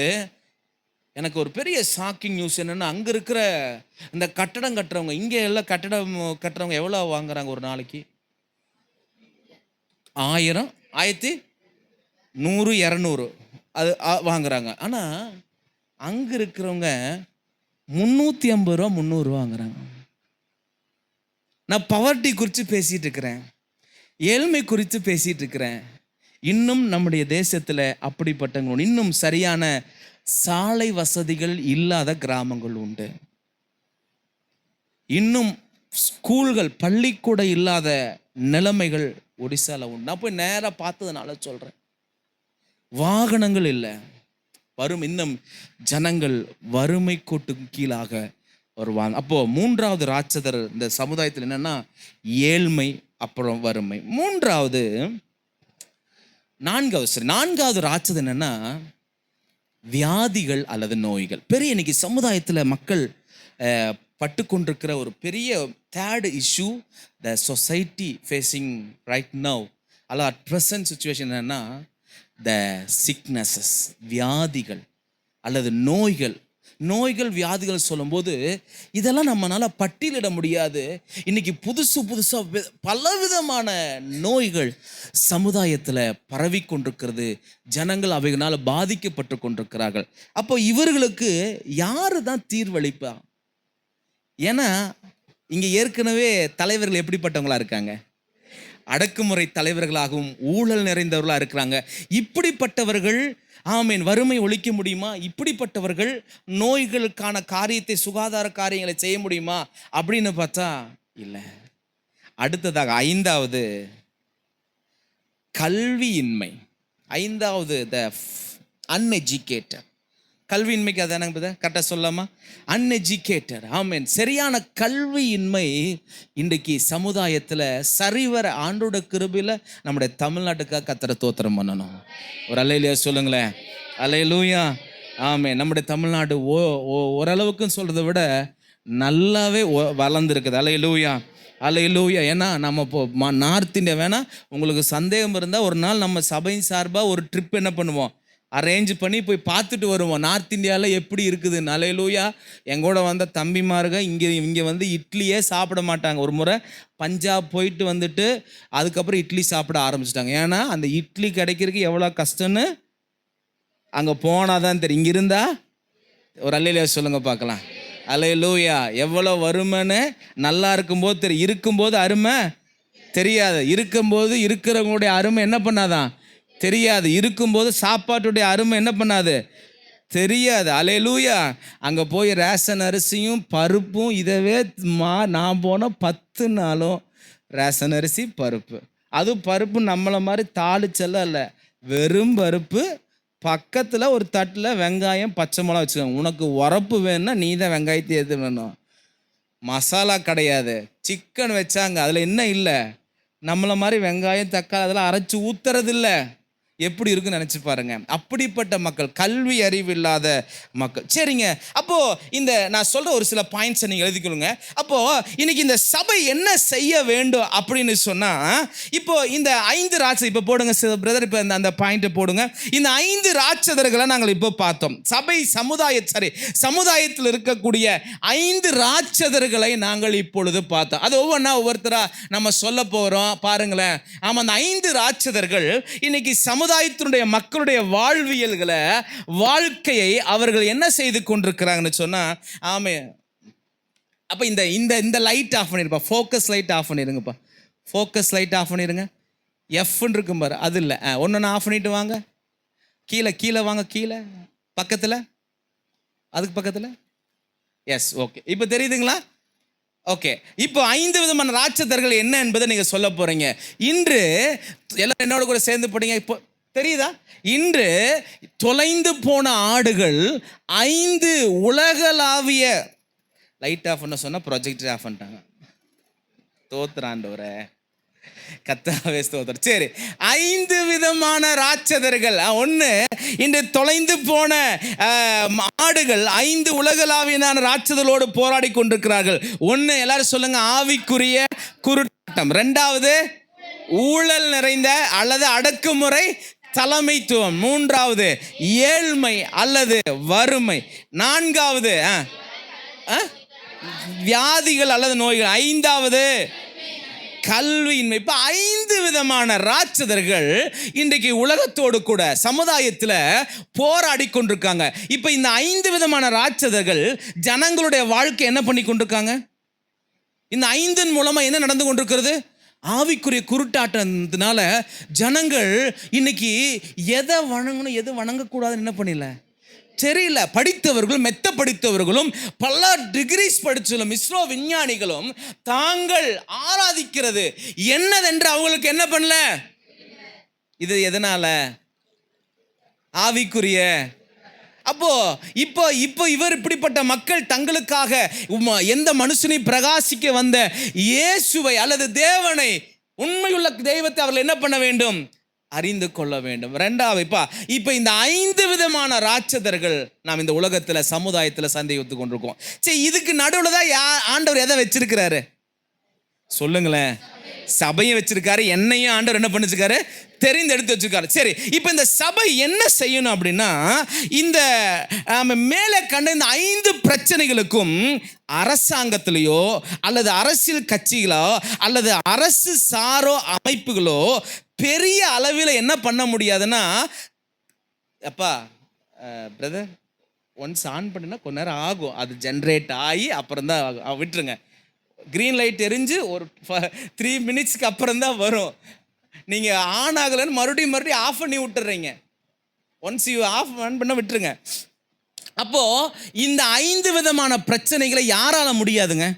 எனக்கு ஒரு பெரிய ஷாக்கிங் நியூஸ் என்னென்னா, அங்கே இருக்கிற இந்த கட்டடம் கட்டுறவங்க, இங்கே எல்லாம் கட்டடம் கட்டுறவங்க எவ்வளோ வாங்குறாங்க ஒரு நாளைக்கு? 1000, 1100, 200 அது வாங்குறாங்க. ஆனால் அங்கே இருக்கிறவங்க 350 ரூபா 300 ரூபா வாங்குறாங்க. நான் பவர்ட்டி குறித்து பேசிகிட்டு இருக்கிறேன், ஏழ்மை குறித்து பேசிகிட்டு இருக்கிறேன். இன்னும் நம்முடைய தேசத்தில் அப்படிப்பட்டவங்க, இன்னும் சரியான சாலை வசதிகள் இல்லாத கிராமங்கள் உண்டு. இன்னும் ஸ்கூல்கள், பள்ளிக்கூட இல்லாத நிலைமைகள் ஒடிசாவில் உண்டு. நான் போய் நேராக பார்த்ததுனால சொல்கிறேன். வாகனங்கள் இல்லை, இன்னும் ஜனங்கள் வறுமை கோட்டு கீழாக வருவாங்க. அப்போது 3வது ராட்சதர் இந்த சமுதாயத்தில் என்னென்னா ஏழ்மை, அப்புறம் வறுமை. 4வது ராட்சதர் என்னென்னா வியாதிகள் அல்லது நோய்கள். பெரிய இன்னைக்கு சமுதாயத்தில் மக்கள் பட்டுக்கொண்டிருக்கிற ஒரு பெரிய third issue the society facing right now அல்ல அட் ப்ரெசன்ட் சுச்சுவேஷன் என்னன்னா த சிக்னஸஸ், வியாதிகள் அல்லது நோய்கள் வியாதிகள் சொல்லும்போது இதெல்லாம் நம்மளால் பட்டியலிட முடியாது. இன்னைக்கு புதுசாக பலவிதமான நோய்கள் சமுதாயத்தில் பரவி கொண்டிருக்கிறது. ஜனங்கள் அவைகளால் பாதிக்கப்பட்டு கொண்டிருக்கிறார்கள். அப்போ இவர்களுக்கு யாரு தான் தீர்வளிப்பா? ஏன்னா இங்கே ஏற்கனவே தலைவர்கள் எப்படிப்பட்டவங்களா இருக்காங்க? அடக்குமுறை தலைவர்களாகவும் ஊழல் நிறைந்தவர்களாக இருக்கிறாங்க. இப்படிப்பட்டவர்கள் வறுமை ஒழிக்க முடியுமா? இப்படிப்பட்டவர்கள் நோய்களுக்கான காரியத்தை, சுகாதார காரியங்களை செய்ய முடியுமா அப்படின்னு பார்த்தா இல்லை. அடுத்ததாக 5வது கல்வியின்மை. 5வது த அன்எஜுகேட்டட். கல்வியின்மைக்கு அதான கரெக்டாக சொல்லாமா? அன்எஜுகேட்டட். சரியான கல்வியின்மை இன்றைக்கு சமுதாயத்தில் சரிவர ஆண்டோட கிருபையில் நம்முடைய தமிழ்நாட்டுக்காக கர்த்தரை ஸ்தோத்திரம் பண்ணணும். ஒரு அல்லேலூயா சொல்லுங்களேன். அல்லேலூயா. நம்முடைய தமிழ்நாடு ஓரளவுக்குன்னு சொல்கிறத விட நல்லாவே வளர்ந்துருக்குது. அல்லேலூயா. ஏன்னா நம்ம இப்போ நார்த் இந்தியா, வேணா உங்களுக்கு சந்தேகம் இருந்தால் ஒரு நாள் நம்ம சபையின் சார்பாக ஒரு ட்ரிப் என்ன பண்ணுவோம், அரேஞ்ச் பண்ணி போய் பார்த்துட்டு வருவோம் நார்த் இந்தியாவில் எப்படி இருக்குது. அல்லேலூயா. எங்கூட வந்த தம்பிமாருங்க இங்கே வந்து இட்லியே சாப்பிட மாட்டாங்க. ஒரு முறை பஞ்சாப் போயிட்டு வந்துட்டு அதுக்கப்புறம் இட்லி சாப்பிட ஆரம்பிச்சிட்டாங்க. ஏன்னா அந்த இட்லி கிடைக்கிறதுக்கு எவ்வளோ கஷ்டம்னு அங்கே போனால் தான் தெரியும். இங்கே இருந்தால் ஒரு அல்லேலூயா சொல்லுங்க பார்க்கலாம். அல்லேலூயா. எவ்வளோ வறுமைன்னு நல்லா இருக்கும்போது தெரியும், இருக்கும்போது அருமை தெரியாது. இருக்கும்போது இருக்கிறவங்களுடைய அருமை என்ன பண்ணாதான் தெரியாது. இருக்கும்போது சாப்பாட்டுடைய அருமை என்ன பண்ணாது தெரியாது. அல்லேலூயா. அங்கே போய் ரேஷன் அரிசியும் பருப்பும் இதவே நான் போன 10 நாளும் ரேஷன் அரிசி பருப்பு. அதுவும் பருப்பு நம்மளை மாதிரி தாளிச்செல்லாம் இல்லை, வெறும் பருப்பு. பக்கத்தில் ஒரு தட்டில் வெங்காயம், பச்சை மிளகா வச்சுக்கோங்க. உனக்கு உரப்பு வேணும்னா நீ தான் வெங்காயத்தை எது வேணும். மசாலா கிடையாது. சிக்கன் வச்சாங்க, அதில் என்ன இல்லை, நம்மளை மாதிரி வெங்காயம், தக்காளி அதெல்லாம் அரைச்சி ஊத்துறதில்லை. எப்படி இருக்குன்னு நினச்சி பாருங்க. அப்படிப்பட்ட மக்கள், கல்வி அறிவு இல்லாத மக்கள். சரிங்க, அப்போது இந்த நான் சொல்கிற ஒரு சில பாயிண்ட்ஸை நீங்கள் எழுதிக்கொள்ளுங்க. அப்போது இன்னைக்கு இந்த சபை என்ன செய்ய வேண்டும் அப்படின்னு சொன்னால், இப்போது இந்த 5 ராட்சதர் இப்போ போடுங்க பிரதர், இப்போ அந்த பாயிண்ட்டை போடுங்க. இந்த 5 ராட்சதர்களை நாங்கள் இப்போ பார்த்தோம். சமுதாயத்தில் இருக்கக்கூடிய 5 ராட்சதர்களை நாங்கள் இப்பொழுது பார்த்தோம். அது ஒவ்வொருத்தராக நம்ம சொல்ல போகிறோம். பாருங்களேன். ஆமாம், அந்த 5 ராட்சதர்கள் இன்னைக்கு சமுதாயத்தினுடைய மக்களுடைய வாழ்க்கையை அவர்கள் என்ன செய்து கொண்டிருக்கிறாங்கன்னு சொன்னா, அப்ப இந்த லைட் ஆஃப் பண்ணிருப்பா, ஃபோக்கஸ் லைட் ஆஃப் பண்ணிருங்கப்பா. ஃபோக்கஸ் லைட் ஆஃப் பண்ணிருங்க. எஃப்னு இருக்கும் பாரு, அது இல்லை. ஒன்று ஆஃப் பண்ணிட்டு வாங்க. கீழே கீழே வாங்க, கீழே பக்கத்தில், அதுக்கு பக்கத்தில். எஸ், ஓகே, இப்போ தெரியுதுங்களா? ஓகே, இப்போ 5 விதமான ராட்சதர்கள் என்ன என்பதை நீங்கள் சொல்ல போகிறீங்க. இன்று எல்லாம் என்னோட கூட சேர்ந்து போட்டீங்க. இப்போ தெரியுதா? இன்று தொலைந்து போன ஆடுகள் 5 உலகளாவிய லைட் ஆஃப் பண்ண சொன்னால் ப்ரொஜெக்டர் ஆஃப் பண்ணிட்டாங்க. தோத்துறாண்டவரே, கத்தாவே ஸ்தோத்திரம். சரி, 5 விதமான ராட்சதர்கள். ஒன்று, இன்று தொலைந்து போன ஆடுகள் 5 உலகளாவியதான ராட்சதர்களோடு போராடி கொண்டிருக்கிறார்கள். ஒன்று, எல்லாரும் சொல்லுங்க, ஆவிக்குரிய குருட்டாட்டம். 2வது, ஊழல் நிறைந்த அல்லது அடக்குமுறை தலைமைத்துவம். 3வது, ஏழ்மை அல்லது வறுமை. 4வது, வியாதிகள் அல்லது நோய்கள். 5வது, கல்வியின்மை. இப்போ 5 விதமான ராட்சதர்கள் இன்றைக்கு உலகத்தோடு கூட சமுதாயத்தில் போராடி கொண்டிருக்காங்க. இப்போ இந்த 5 விதமான ராட்சதர்கள் ஜனங்களுடைய வாழ்க்கை என்ன பண்ணி கொண்டிருக்காங்க? இந்த 5 மூலமா என்ன நடந்து கொண்டிருக்கிறது? ஆவிக்குரிய குருட்டாட்டத்தினால ஜனங்கள் இன்னைக்கு எதை வணங்கணும் எது வணங்கக்கூடாதுன்னு என்ன பண்ணல தெரியல. படித்தவர்களும் மெத்த படித்தவர்களும் பல டிகிரிஸ் படிச்சலும் இஸ்ரோ விஞ்ஞானிகளும் தாங்கள் ஆராதிக்கிறது என்னதென்று அவங்களுக்கு என்ன பண்ணல. இது எதனால? ஆவிக்குரிய. அப்போ இப்போ இவர் இப்படிப்பட்ட மக்கள் தங்களுக்காக எந்த மனுஷனை பிரகாசிக்க வந்த இயேசுவை அல்லது தேவனை, உண்மையுள்ள தெய்வத்தை அவர்கள் என்ன பண்ண வேண்டும்? அறிந்து கொள்ள வேண்டும். 2வது, இப்போ இந்த 5 விதமான ராட்சதர்கள் நாம் இந்த உலகத்தில் சமுதாயத்தில் சந்தேகித்து கொண்டிருக்கோம். சரி, இதுக்கு நடுவில் தான் ஆண்டவர் எதை வச்சிருக்கிறாரு சொல்லுங்களேன்? சபையை வச்சிருக்காரு. என்னையும் ஆண்டவர் என்ன பண்ணிருக்காரு? தெரிந்தெடுத்து வச்சிருக்காரு. சரி, இப்போ இந்த சபை என்ன செய்யணும் அப்படின்னா, இந்த மேலே கண்ட இந்த 5 பிரச்சனைகளுக்கும் அரசாங்கத்திலேயோ அல்லது அரசியல் கட்சிகளோ அல்லது அரசு சாரோ அமைப்புகளோ பெரிய அளவில் என்ன பண்ண முடியாதுன்னா, அப்பா பிரதர் ஒன்ஸ் ஆன் பண்ணினா கொஞ்ச நேரம் ஆகும், அது ஜென்ரேட் ஆகி அப்புறம் தான் விட்டுருங்க. க்ரீன் லைட் எரிஞ்சு ஒரு 3 மினிட்ஸ்க்கு அப்புறம் தான் வரும். நீங்கள் ஆன் ஆகலைன்னு மறுபடியும் ஆஃப் பண்ணி விட்டுறீங்க. ஒன்ஸ் யூ ஆன் பண்ண விட்டுருங்க. அப்போது இந்த 5 விதமான பிரச்சனைகளை யாரால முடியாதுங்க?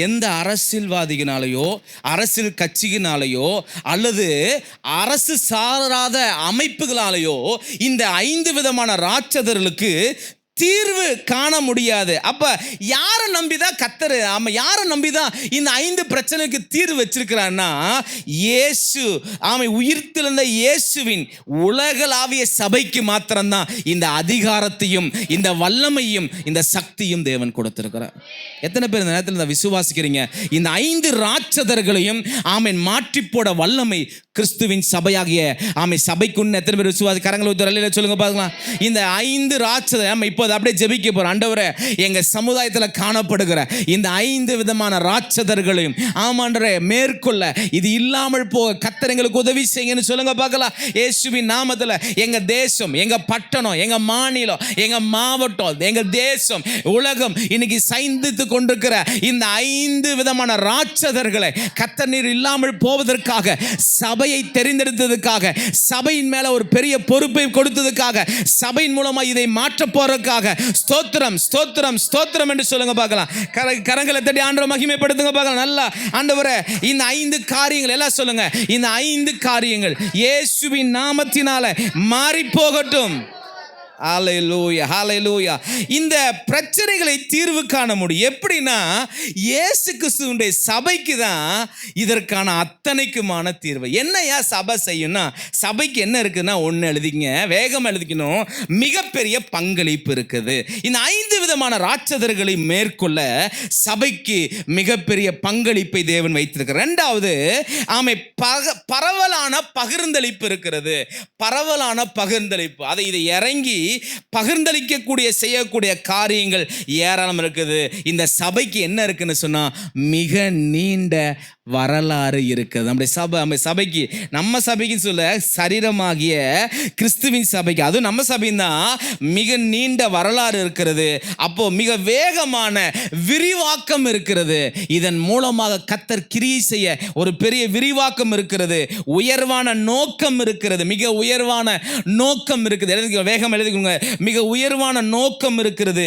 எந்த அரசியல்வாதிகளாலேயோ அரசியல் கட்சியினாலேயோ அல்லது அரசு சாராத அமைப்புகளாலேயோ இந்த 5 விதமான ராட்சதர்களுக்கு தீர்வு காண முடியாது. அப்ப யாரை நம்பிதான் கர்த்தர், யாரை நம்பிதான் இந்த 5 பிரச்சனைக்கு தீர்வு வச்சிருக்கிறான்னா, இயேசு, உயிர்த்தெழுந்த இயேசுவின் உலகளாவிய சபைக்கு மாத்திரம்தான் இந்த அதிகாரத்தையும் இந்த வல்லமையும் இந்த சக்தியும் தேவன் கொடுத்திருக்கிறார். எத்தனை பேர் இந்த நேரத்தில் விசுவாசிக்கிறீங்க? இந்த 5 ராட்சதர்களையும் மாற்றி போட வல்லமை கிறிஸ்துவின் சபையாகிய சபைக்குன்னு எத்தனை பேர் விசுவாசி? கரங்களை சொல்லுங்க பார்க்கலாம். இந்த 5 ராட்சதர் இப்போ அப்படியே ஜெபிக்க போறோம். ஆண்டவரே, எங்க சமுதாயத்தில் காணப்படுகிற இந்த 5 விதமான ராட்சதர்களையும் ஆமாண்டவரே மேற்கொள்ள இது இல்லாமல் போக கர்த்தர் எங்களுக்கு உதவி செய்யுங்கன்னு சொல்லுங்க பார்க்கலாம். இயேசுவின் நாமத்தில் எங்க தேசம், எங்க பட்டணம், எங்க மாநிலம், எங்க மாவட்டம், எங்க தேசம், உலகம் இன்னைக்கு சைந்தித்து கொண்டிருக்கிற இந்த 5 விதமான ராட்சதர்களை கர்த்தர் நீர் இல்லாமல் போவதற்காக, சபையை தெரிந்தெடுத்ததுக்காக, சபையின் மேல ஒரு பெரிய பொறுப்பை கொடுத்ததுக்காக, சபையின் மூலமா இதை மாற்ற போறதுக்காக ஸ்தோத்திரம் ஸ்தோத்திரம் ஸ்தோத்திரம் என்று சொல்லுங்க பார்க்கலாம். கரங்களை தட்டி ஆண்டவரை மகிமைப்படுத்துங்க பார்க்கலாம். நல்லா ஆண்டவரே, இந்த 5 காரியங்கள் எல்லாம் சொல்லுங்க. இந்த 5 காரியங்கள் இயேசுவின் நாமத்தினால மாறி போகட்டும். ஹல்லேலூயா, ஹல்லேலூயா. இந்த பிரச்சனைகளை தீர்வு காண முடியும் எப்படின்னா, இயேசு கிறிஸ்துவினுடைய சபைக்கு தான் இதற்கான அத்தனைக்குமான தீர்வு. என்னையா சபை செய்யும்னா, சபைக்கு என்ன இருக்குன்னா, ஒன்று எழுதிங்க, வேகம் எழுதிக்கணும், மிகப்பெரிய பங்களிப்பு இருக்குது. இந்த 5 விதமான ராட்சதர்களை மேற்கொள்ள சபைக்கு மிகப்பெரிய பங்களிப்பை தேவன் வைத்திருக்கிறார். 2வது, பரவலான பகிர்ந்தளிப்பு இருக்கிறது. பரவலான பகிர்ந்தளிப்பு, அதை இதை இறங்கி பகிர்ந்தளிக்கக்கூடிய செய்யக்கூடிய காரியங்கள் ஏராளம் இருக்குது. இந்த சபைக்கு என்ன இருக்குன்னு சொன்னா, மிக நீண்ட வரலாறு இருக்குது. நம்ம சபைக்கு நம்ம சபைக்கு சொல்ல சரீரமாகிய கிறிஸ்துவின் சபைக்கு, அதுவும் நம்ம சபையும் தான், மிக நீண்ட வரலாறு இருக்கிறது. அப்போ மிக வேகமான விரிவாக்கம் இருக்கிறது. இதன் மூலமாக கர்த்தர் கிரியை செய்ய ஒரு பெரிய விரிவாக்கம் இருக்கிறது. உயர்வான நோக்கம் இருக்கிறது. மிக உயர்வான நோக்கம் இருக்குது. எழுதிக்கோங்க, வேகம் எழுதிக்கோங்க. மிக உயர்வான நோக்கம் இருக்கிறது.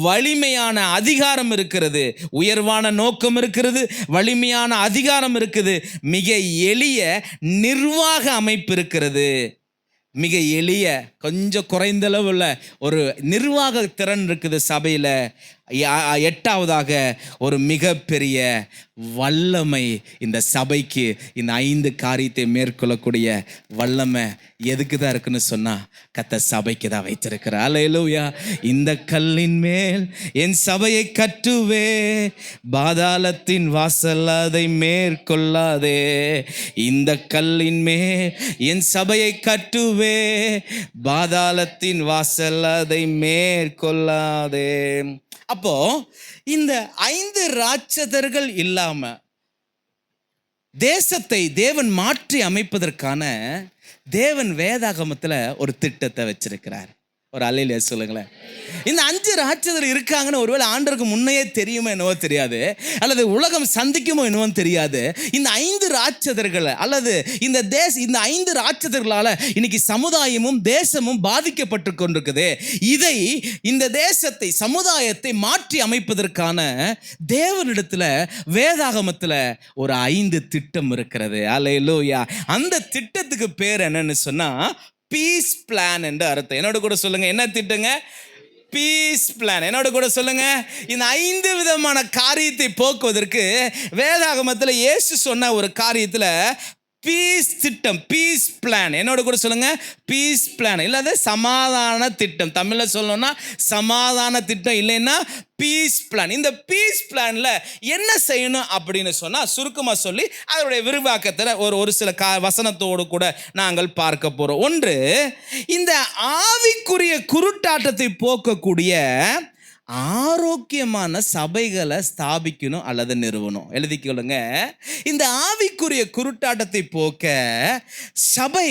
வலிமையான அதிகாரம் இருக்கிறது. உயர்வான நோக்கம் இருக்கிறது. வலிமையான அதிகாரம் இருக்குது. மிக எளிய நிர்வாக அமைப்பு இருக்கிறது. மிக எளிய, கொஞ்சம் குறைந்த அளவுள்ள ஒரு நிர்வாக திறன் இருக்குது சபையில். எட்டாவதாக ஒரு மிகப்பெரிய வல்லமை இந்த சபைக்கு, இந்த 5 காரியத்தை மேற்கொள்ளக்கூடிய வல்லமை எதுக்கு தான் இருக்குன்னு சொன்னா கர்த்தர் சபைக்கு தான் வைத்திருக்கிறார். அல்லேலூயா. இந்த கல்லின் மேல் என் சபையை கட்டுவே, பாதாளத்தின் வாசல் அதை மேற்கொள்ளாதே. இந்த கல்லின் மேல் என் சபையை கட்டுவே, பாதாளத்தின் வாசல் அதை மேற்கொள்ளாதே. அப்போ இந்த 5 ராட்சதர்கள் இல்லாம தேசத்தை தேவன் மாற்றி அமைப்பதற்கான தேவன் வேதாகமத்துல ஒரு திட்டத்தை வச்சிருக்கிறார். ஒரு அல்லேலூயா சொல்லுங்களேன். இந்த 5 ராட்சதர் இருக்காங்கன்னு ஒருவேளை ஆண்டவருக்கு முன்னையே தெரியுமோ என்னவோ தெரியாது, அல்லது உலகம் சந்திக்குமோ என்னவோ தெரியாது. இந்த 5 ராட்சதர்கள் அல்லது இந்த 5 ராட்சதர்களால இன்னைக்கு சமுதாயமும் தேசமும் பாதிக்கப்பட்டு கொண்டிருக்குது. இதை, இந்த தேசத்தை, சமுதாயத்தை மாற்றி அமைப்பதற்கான தேவனிடத்துல வேதாகமத்துல ஒரு 5 திட்டம் இருக்கிறது. அல்லேலூயா. அந்த திட்டத்துக்கு பேர் என்னன்னு சொன்னா பீஸ் பிளான் என்று அர்த்தம். என்னோட கூட சொல்லுங்க, என்ன திட்டங்க? Piece plan. என்னோட கூட சொல்லுங்க. இந்த 5 விதமான காரியத்தை போக்குவதற்கு வேதாகமத்தில் இயேசு சொன்ன ஒரு காரியத்தில் பீஸ் திட்டம், பீஸ் பிளான். என்னோட கூட சொல்லுங்க, பீஸ் பிளான். இல்லாத சமாதான திட்டம். தமிழில் சொல்லணும்னா சமாதான திட்டம், இல்லைன்னா பீஸ் பிளான். இந்த பீஸ் பிளான்ல என்ன செய்யணும் அப்படின்னு சொன்னா சுருக்கமாக சொல்லி அதனுடைய விரிவாக்கத்தில் ஒரு சில வசனத்தோடு கூட நாங்கள் பார்க்க போறோம். ஒன்று, இந்த ஆவிக்குரிய குருட்டாட்டத்தை போக்கக்கூடிய ஆரோக்கியமான சபைகளை ஸ்தாபிக்கணும் அல்லது நிறுவனம். எழுதிக்கொள்ளுங்க. இந்த ஆவிக்குரிய குருட்டாட்டத்தை போக்க சபை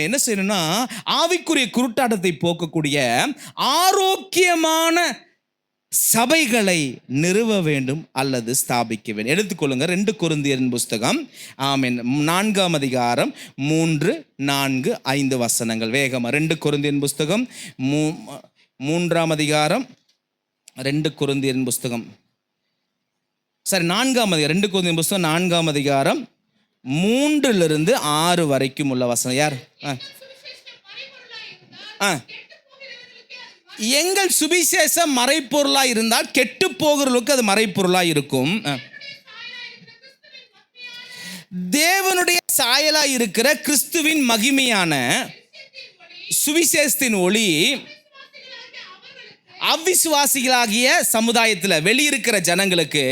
என்ன செய்யணும்னா ஆவிக்குரிய குருட்டாட்டத்தை போக்கக்கூடிய ஆரோக்கியமான சபைகளை நிறுவ வேண்டும் அல்லது ஸ்தாபிக்க வேண்டும். எடுத்துக்கொள்ளுங்க 2 கொரிந்தியரின் புஸ்தகம் 4ஆம் அதிகாரம் 3, 4, 5 வசனங்கள். வேகமா 2 கொரிந்தியரின் புஸ்தகம் 3ஆம் அதிகாரம் 2 கொரிந்தியரின் புஸ்தகம் 4ஆம் அதிகாரம் 2 கொரிந்தியரின் புஸ்தகம் 4ஆம் அதிகாரம் 3லிருந்து 6 வரைக்கும் உள்ள வசனம். யார்? எங்கள் சுவிசேஷம் மறைப்பொருளா இருந்தால் கெட்டு போகிறவர்களுக்கு அது மறைப்பொருளா இருக்கும். தேவனுடைய சாயலா இருக்கிற கிறிஸ்துவின் மகிமையான சுவிசேஷத்தின் ஒளி அவிசுவாசிகளாகிய சமுதாயத்தில் வெளியிருக்கிற ஜனங்களுக்கு,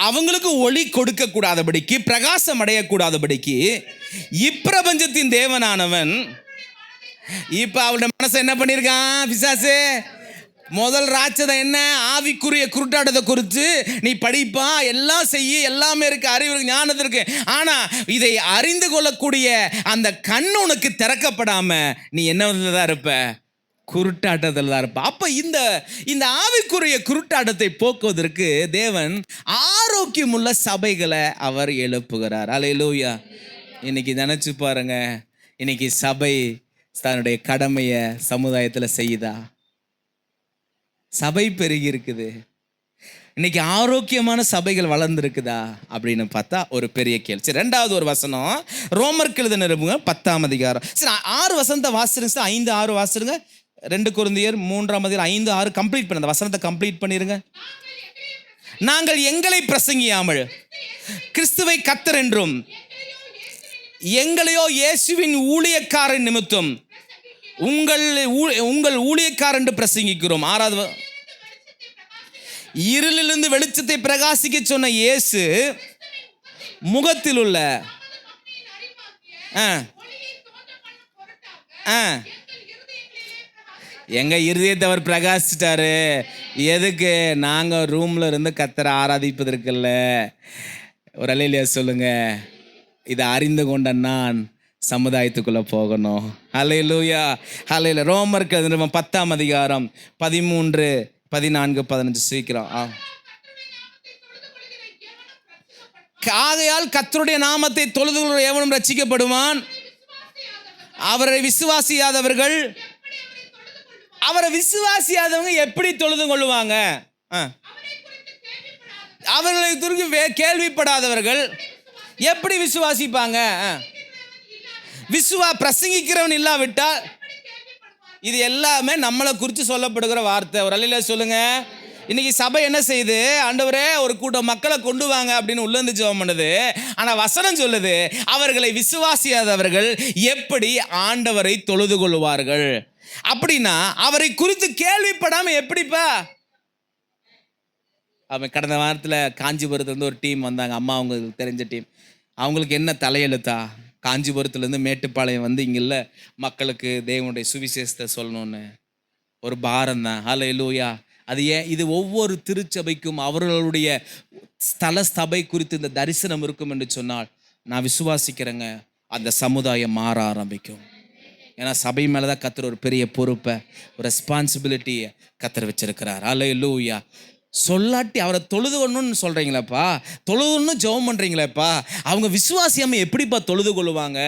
அவங்களுக்கு ஒளி கொடுக்க கூடாதபடிக்கு, பிரகாசம் அடையக்கூடாதபடிக்கு இப்பிரபஞ்சத்தின் தேவனானவன் இப்ப அவருடைய மனசை என்ன பண்ணியிருக்கான்? பிசாசு முதல் ராட்சதம் என்ன? ஆவிக்குரிய குருட்டாட்டத்தை குறித்து நீ படிப்பா, எல்லாம் செய்ய, எல்லாமே இருக்கு, அறிவு, ஞானத்து இருக்கு. ஆனா இதை அறிந்து கொள்ளக்கூடிய அந்த கண் உனக்கு திறக்கப்படாம நீ என்ன தான் இருப்ப? குருட்டாட்டத்தில் தான் இருப்ப. அப்ப இந்த ஆவிக்குரிய குருட்டாட்டத்தை போக்குவதற்கு தேவன் ஆரோக்கியமுள்ள சபைகளை அவர் எழுப்புகிறார். அல்லேலூயா. இன்னைக்கு நினைச்சு பாருங்க, இன்னைக்கு சபை தன்னுடைய கடமையை சமுதாயத்தில் செய்யுதா? சபை பெருகி இருக்குது. இன்னைக்கு ஆரோக்கியமான சபைகள் வளர்ந்துருக்குதா அப்படின்னு பார்த்தா ஒரு பெரிய கேள்வி. சரி, 2வது ஒரு வசனம் ரோமருக்கு எழுதின நிருபம் 10ஆம் அதிகாரம். சரி, 6 வசனத்தை வாசிருங்க. 5, 6 வாசிருங்க. 2 கொரிந்தியர் 3ஆம் அதிகாரம் 5, 6 கம்ப்ளீட் பண்ண, அந்த வசனத்தை கம்ப்ளீட் பண்ணிருங்க. நாங்கள் எங்களை பிரசங்கியாமல் கிறிஸ்துவை கர்த்தர் என்றும் எங்களையோ இயேசுவின் ஊழியக்காரன் நிமித்தம் உங்கள் ஊழியக்காரன் என்று பிரசங்கிக்கிறோம். 6வது, இருளிலிருந்து வெளிச்சத்தை பிரகாசிக்க சொன்ன இயேசு முகத்தில் உள்ள எங்க இருதயத்தை அவர் பிரகாசிட்டாரு. எதுக்கு? நாங்கள் ரூமில் இருந்து கர்த்தரை ஆராதிப்பதற்கில்ல. ஒரு அல்லேலூயா சொல்லுங்க. இதை அறிந்து கொண்ட நான் சமுதாயத்துக்குள்ளே போகணும். அல்லேலூயா, அல்லேலூயா. ரோமருக்கு 10ஆம் அதிகாரம் 13, 14, 15 சீக்கிரம். ஆகையால் கர்த்தருடைய நாமத்தை தொழுது கொள்கிற எவனும் ரட்சிக்கப்படுவான். அவரை விசுவாசியாதவர்கள், அவரை விசுவாசியாதவங்க எப்படி தொழுது கொள்ளுவாங்க? அவர்களை குறித்து கேள்விப்படாதவர்கள் எப்படி விசுவாசிப்பாங்க? பிரசங்கிக்கிறவன் இல்லாவிட்டால், இது எல்லாமே நம்மளை குறித்து சொல்லப்படுகிற வார்த்தை. ஒரு அல்லேலூயா சொல்லுங்க. இன்னைக்கு சபை என்ன செய்யுது? ஆண்டவரே ஒரு கூட்டம் மக்களை கொண்டு வாங்க அப்படின்னு உள்ளந்து ஜெபம் பண்ணுது. ஆனால் வசனம் சொல்லுது, அவர்களை விசுவாசியாதவர்கள் எப்படி ஆண்டவரை தொழுது கொள்வார்கள்? அப்படின்னா அவரை குறித்து கேள்விப்படாமல் எப்படிப்பா? அவன் கடந்த வாரத்தில் காஞ்சிபுரத்துலேருந்து ஒரு டீம் வந்தாங்க. அம்மா அவங்களுக்கு தெரிஞ்ச டீம். அவங்களுக்கு என்ன தலையெழுத்தா? காஞ்சிபுரத்துலேருந்து மேட்டுப்பாளையம் வந்து இங்கே இல்லை மக்களுக்கு தேவனுடைய சுவிசேஷத்தை சொல்லணும்னு ஒரு பாரம் தான். ஹல்லேலூயா. அது ஏன்? இது ஒவ்வொரு திருச்சபைக்கும் அவர்களுடைய ஸ்தல சபை குறித்து இந்த தரிசனம் இருக்கும் என்று சொன்னால், நான் விசுவாசிக்கிறேங்க, அந்த சமுதாயம் மாற ஆரம்பிக்கும். ஏன்னா சபை மேலே தான் கர்த்தர் ஒரு பெரிய பொறுப்பை, ஒரு ரெஸ்பான்சிபிலிட்டியை கர்த்தர் வச்சிருக்கிறார். அல்லேலூயா. சொல்லாட்டி அவரை தொழுது கொள்ளணும்னு சொல்கிறீங்களேப்பா, தொழுதுன்னு ஜெபம் பண்ணுறீங்களேப்பா, அவங்க விசுவாசியாமல் எப்படிப்பா தொழுது கொள்ளுவாங்க?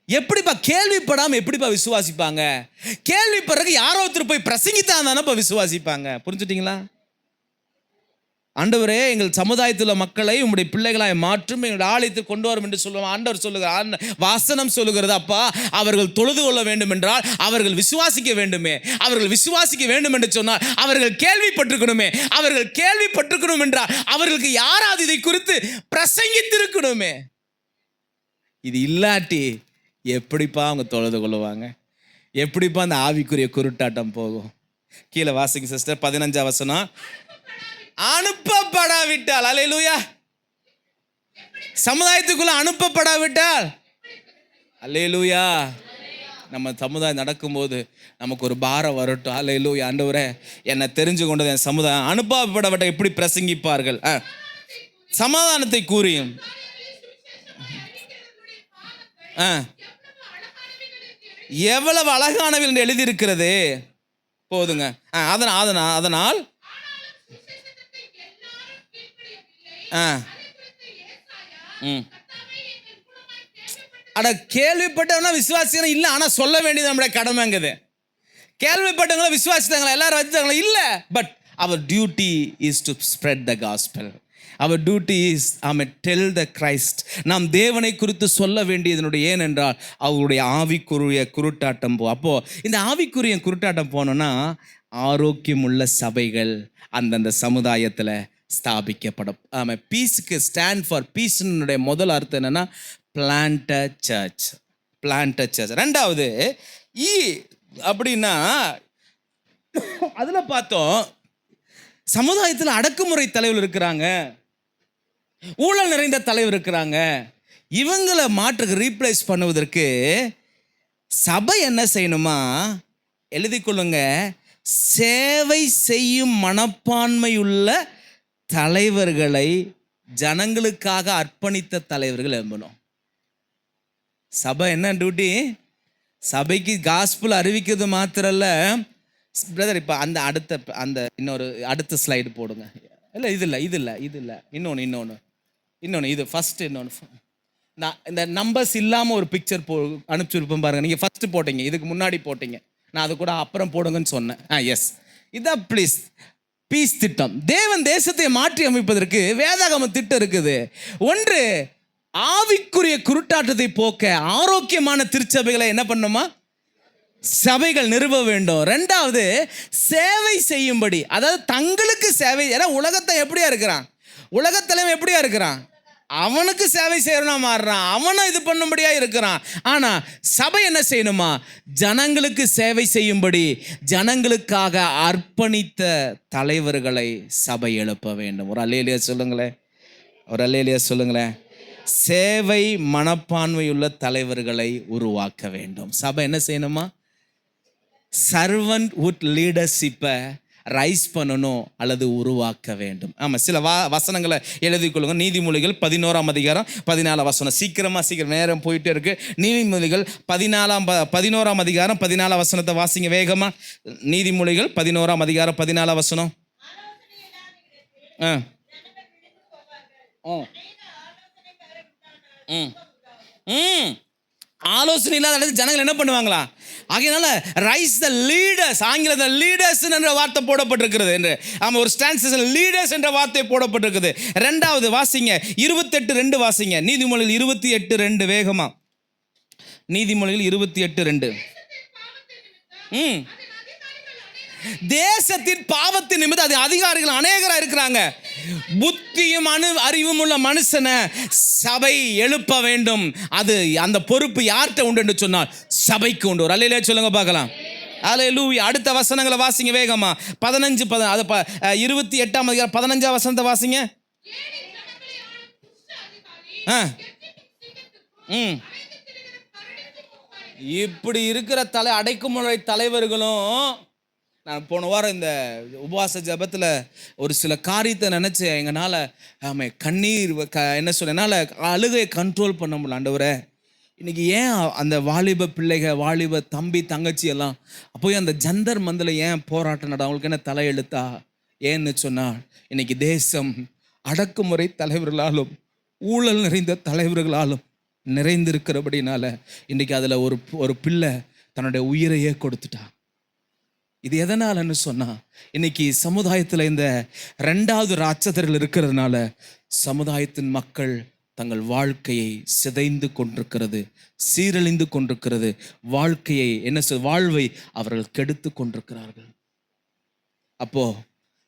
எப்படிப்பா கேள்விப்படாமல் எப்படிப்பா விசுவாசிப்பாங்க? கேள்விப்படுறதுக்கு யாரோ ஒருத்தர் போய் பிரசங்கித்தான் தானேப்பா விசுவாசிப்பாங்க. புரிஞ்சுட்டிங்களா? ஆண்டவரே, எங்கள் சமுதாயத்தில் மக்களை உங்களுடைய பிள்ளைகளாய் மாற்றும், எங்களுடைய ஆலயத்தில் கொண்டு வரும் என்று சொல்லுவோம். ஆண்டவர் சொல்லுகிறார், வாசனம் சொல்லுகிறது, அப்பா அவர்கள் தொழுது கொள்ள வேண்டும் என்றால் அவர்கள் விசுவாசிக்க வேண்டுமே. அவர்கள் விசுவாசிக்க வேண்டும் என்று சொன்னால் அவர்கள் கேள்விப்பட்டிருக்கணுமே. அவர்கள் கேள்விப்பட்டிருக்கணும் என்றால் அவர்களுக்கு யாராவது இதை குறித்து பிரசங்கித்திருக்கணுமே. இது இல்லாட்டி எப்படிப்பா அவங்க தொழுது கொள்ளுவாங்க? எப்படிப்பா அந்த ஆவிக்குரிய குருட்டாட்டம் போகும்? கீழே வாசிங்க சிஸ்டர். 15ஆம் வசனம். அனுப்பப்படாவிட்டால், அல்லேலூயா, சமுதாயத்துக்குள்ள அனுப்பப்படாவிட்டால், அல்லேலூயா, நம்ம சமுதாயம் நடக்கும்போது நமக்கு ஒரு பாரம் வரட்டும். அல்லேலூயா. ஆண்டவரே, என்னை தெரிஞ்சு கொண்டது என் சமுதாயம் அனுப்பப்படாவிட்டால் எப்படி பிரசங்கிப்பார்கள்? சமாதானத்தை கூறியும் எவ்வளவு அழகானவில் என்று எழுதியிருக்கிறது போதுங்க. அதனால் அட கேள்விப்பட்டவனா விசுவாசினா இல்லை, ஆனால் சொல்ல வேண்டியது நம்முடைய கடமைங்குது. கேள்விப்பட்டவங்கள விசுவாசித்தாங்களா? எல்லாரும் வச்சுட்டாங்களா? இல்லை. But our duty is to spread the gospel. Our duty is tell the Christ. நாம் தேவனை குறித்து சொல்ல வேண்டியதனுடைய, ஏனென்றால் அவருடைய ஆவிக்குரிய குருட்டாட்டம் அப்போது இந்த ஆவிக்குரிய குருட்டாட்டம் போனோன்னா ஆரோக்கியமுள்ள சபைகள் அந்தந்த சமுதாயத்தில் ஸ்தாபிக்கப்படும். பீஸுக்கு ஸ்டாண்ட் ஃபார் பீஸ்னுடைய முதல் அர்த்தம் என்னென்னா பிளான்டர் சர்ச். Planter search. ரெண்டாவது அப்படின்னா அதில் பார்த்தோம், சமுதாயத்தில் அடக்குமுறை தலைவர் இருக்கிறாங்க, ஊழல் நிறைந்த தலைவர் இருக்கிறாங்க. இவங்களை மாற்றுக்கு ரீப்ளேஸ் பண்ணுவதற்கு சபை என்ன செய்யணுமா? எழுதி கொள்ளுங்க, சேவை செய்யும் மனப்பான்மையுள்ள தலைவர்களை, ஜனங்களுக்காக அர்ப்பணித்த தலைவர்கள் எழும்பணும். சபை என்ன டியூட்டி? சபைக்கு காஸ்பல் அறிவிக்கிறது மாத்திரல்ல பிரதர். இப்போ அடுத்த ஸ்லைடு போடுங்க. இல்லை இது இல்லை இன்னொன்று இது ஃபஸ்ட்டு. நான் இந்த நம்பர்ஸ் இல்லாமல் ஒரு பிக்சர் அனுப்பிச்சிருப்பேன் பாருங்கள். நீங்கள் ஃபஸ்ட்டு போட்டீங்க, இதுக்கு முன்னாடி போட்டீங்க, நான் அது கூட அப்புறம் போடுங்கன்னு சொன்னேன். எஸ், இதான் பீஸ் திட்டம். தேவன் தேசத்தை மாற்றி அமைப்பதற்கு வேதாகம திட்டம் இருக்குது. ஒன்று, ஆவிக்குரிய குருட்டாட்டத்தை போக்க ஆரோக்கியமான திருச்சபைகளை என்ன பண்ணுமா? சபைகள் நிறுவ வேண்டும். ரெண்டாவது, சேவை செய்யும்படி, அதாவது தங்களுக்கு சேவை. ஏன்னா உலகத்தை எப்படியா இருக்கிறான்? உலகத்திலையும் எப்படியா இருக்கிறான்? அவனுக்கு சேவை செய்யறனா மாறுறான், அவனை இது பண்ணும்படியா இருக்கிறான். ஆனா சபை என்ன செய்யணுமா? ஜனங்களுக்கு சேவை செய்யும்படி, ஜனங்களுக்காக அர்ப்பணித்த தலைவர்களை சபை எழுப்ப வேண்டும். ஒரு அல்லேலூயா சொல்லுங்களேன், ஒரு அல்லேலூயா சொல்லுங்களேன். சேவை மனப்பான்மையுள்ள தலைவர்களை உருவாக்க வேண்டும். சபை என்ன செய்யணுமா? சர்வன்ட்ஹுட் லீடர்ஷிப்பை ரைஸ் பண்ணணும் அல்லது உருவாக்க வேண்டும். ஆமாம், சில வசனங்களை எழுதிக் கொள்ளுங்க. நீதிமொழிகள் 11ஆம் அதிகாரம் 14 வசனம். சீக்கிரம் நேரம் போயிட்டே இருக்கு. நீதிமொழிகள் 11ஆம் அதிகாரம் 14 வசனத்தை வாசிங்க வேகமா. நீதிமொழிகள் 11ஆம் அதிகாரம் 14 வசனம். ஆலோசனை இல்லாத இடத்துல ஜனங்கள் என்ன பண்ணுவாங்களா? ஆகையினால ரைஸ் த லீடர்ஸ், ஆங்கிலத்தில் லீடர்ஸ் என்ற வார்த்தை போடப்பட்டிருக்கிறது என்று. ஆமாம், ஒரு ஸ்டான்சஸ் லீடர்ஸ் என்ற வார்த்தை போடப்பட்டிருக்குது. ரெண்டாவது வாசிங்க 28:2 வாசிங்க. நீதிமொழிகள் 28:2 வேகமா. நீதிமொழிகள் 28:2. தேசத்தின் பாவத்தின் நிமித்தம் அது அதிகாரிகள் அநேகராக இருக்கிறாங்க. புத்தியும் அறிவும் உள்ள மனுஷனை சபை எழுப்ப வேண்டும். அது அந்த பொறுப்பு யார்கிட்ட உண்டு என்று சொன்னால் சபைக்கு உண்டு. ஒரு அல்லேலூயா சொல்லுங்க பார்க்கலாம். அல்லேலூயா. அடுத்த வசனங்களை வாசிங்க வேகமா. 28ஆம் அதிகாரம் 15ஆம் வசனத்தை வாசிங்க. இப்படி இருக்கிற அடைக்குமுறை தலைவர்களும், நான் போன வாரம் இந்த உபவாச ஜபத்தில் ஒரு சில காரியத்தை நினச்சேன். எங்களால் கண்ணீர் என்ன சொல்ல, என்னால் அழுகையை கண்ட்ரோல் பண்ண முடியல. ஆண்டவரே, இன்றைக்கி ஏன் அந்த வாலிப பிள்ளைகள், வாலிப தம்பி தங்கச்சி எல்லாம் போய் அந்த ஜந்தர் மந்தில் ஏன் போராட்டம் நட, அவங்களுக்கு என்ன தலையெழுத்தா? ஏன்னு சொன்னால் இன்றைக்கி தேசம் அடக்குமுறை தலைவர்களாலும் ஊழல் நிறைந்த தலைவர்களாலும் நிறைந்திருக்கிறபடினால இன்றைக்கி அதில் ஒரு பிள்ளை தன்னுடைய உயிரையே கொடுத்துட்டா. இது எதனாலன்னு சொன்னால், இன்னைக்கு சமுதாயத்தில் இந்த 2வது ராட்சதர்கள் இருக்கிறதுனால சமுதாயத்தின் மக்கள் தங்கள் வாழ்க்கையை சிதைந்து கொண்டிருக்கிறது, சீரழிந்து கொண்டிருக்கிறது. வாழ்க்கையை வாழ்வை அவர்கள் கெடுத்து கொண்டிருக்கிறார்கள். அப்போ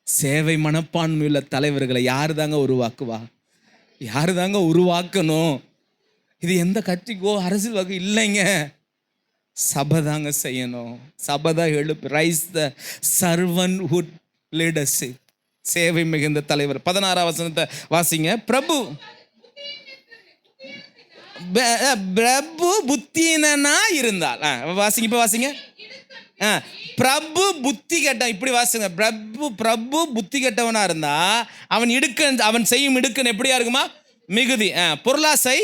சேவை மனப்பான்மையுள்ள தலைவர்களை யாரு தாங்க உருவாக்குவா? யாரு தாங்க உருவாக்கணும்? இது எந்த கட்சிக்கோ அரசியல் இல்லைங்க, சபை தாங்க செய்யணும். சபை தான் ரைஸ் த சர்வன்ஹுட் லீடர்ஷிப், சேவை மிகுந்த தலைவர். 16ஆம் வசனத்தை வாசிங்க. பிரபு புத்தினா இருந்தால் வாசிங்க. இப்போ வாசிங்க. பிரபு புத்தி கெட்ட, இப்படி வாசிங்க. பிரபு புத்தி கெட்டவனா இருந்தா அவன் செய்யும் இடுக்கன் எப்படியா இருக்குமா? மிகுதி. பொருளாசை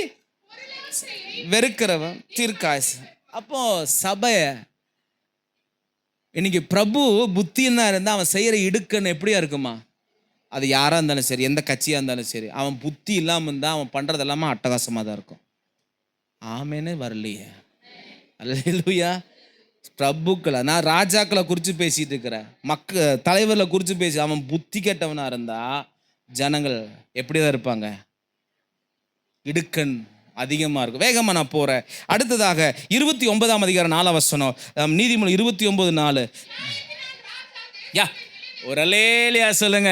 வெறுக்கிறவன் தீர்க்காசு. அப்போ சபை இன்னைக்கு பிரபு புத்தின்னா இருந்தால் அவன் செய்கிற இடுக்கன்னு எப்படியா இருக்குமா? அது யாராக இருந்தாலும் சரி, எந்த கட்சியாக இருந்தாலும் சரி, அவன் புத்தி இல்லாமல் இருந்தால் அவன் பண்ணுறது எல்லாமே அட்டகாசமாக தான் இருக்கும். ஆமேனே வரலையே. அல்லேலூயா. பிரபுக்களை, நான் ராஜாக்களை குறித்து பேசிகிட்டு இருக்கிறேன், தலைவர்களை குறித்து பேசி, அவன் புத்தி கெட்டவனாக இருந்தால் ஜனங்கள் எப்படி தான் இருப்பாங்க? இடுக்கன் அதிகமாக இருக்கும். வேகமாக நான் போகிறேன். அடுத்ததாக 29ஆம் அதிகாரம் 4 வசனம். நீதிமொழி 29:4. ஒரு அல்லேலூயா சொல்லுங்க.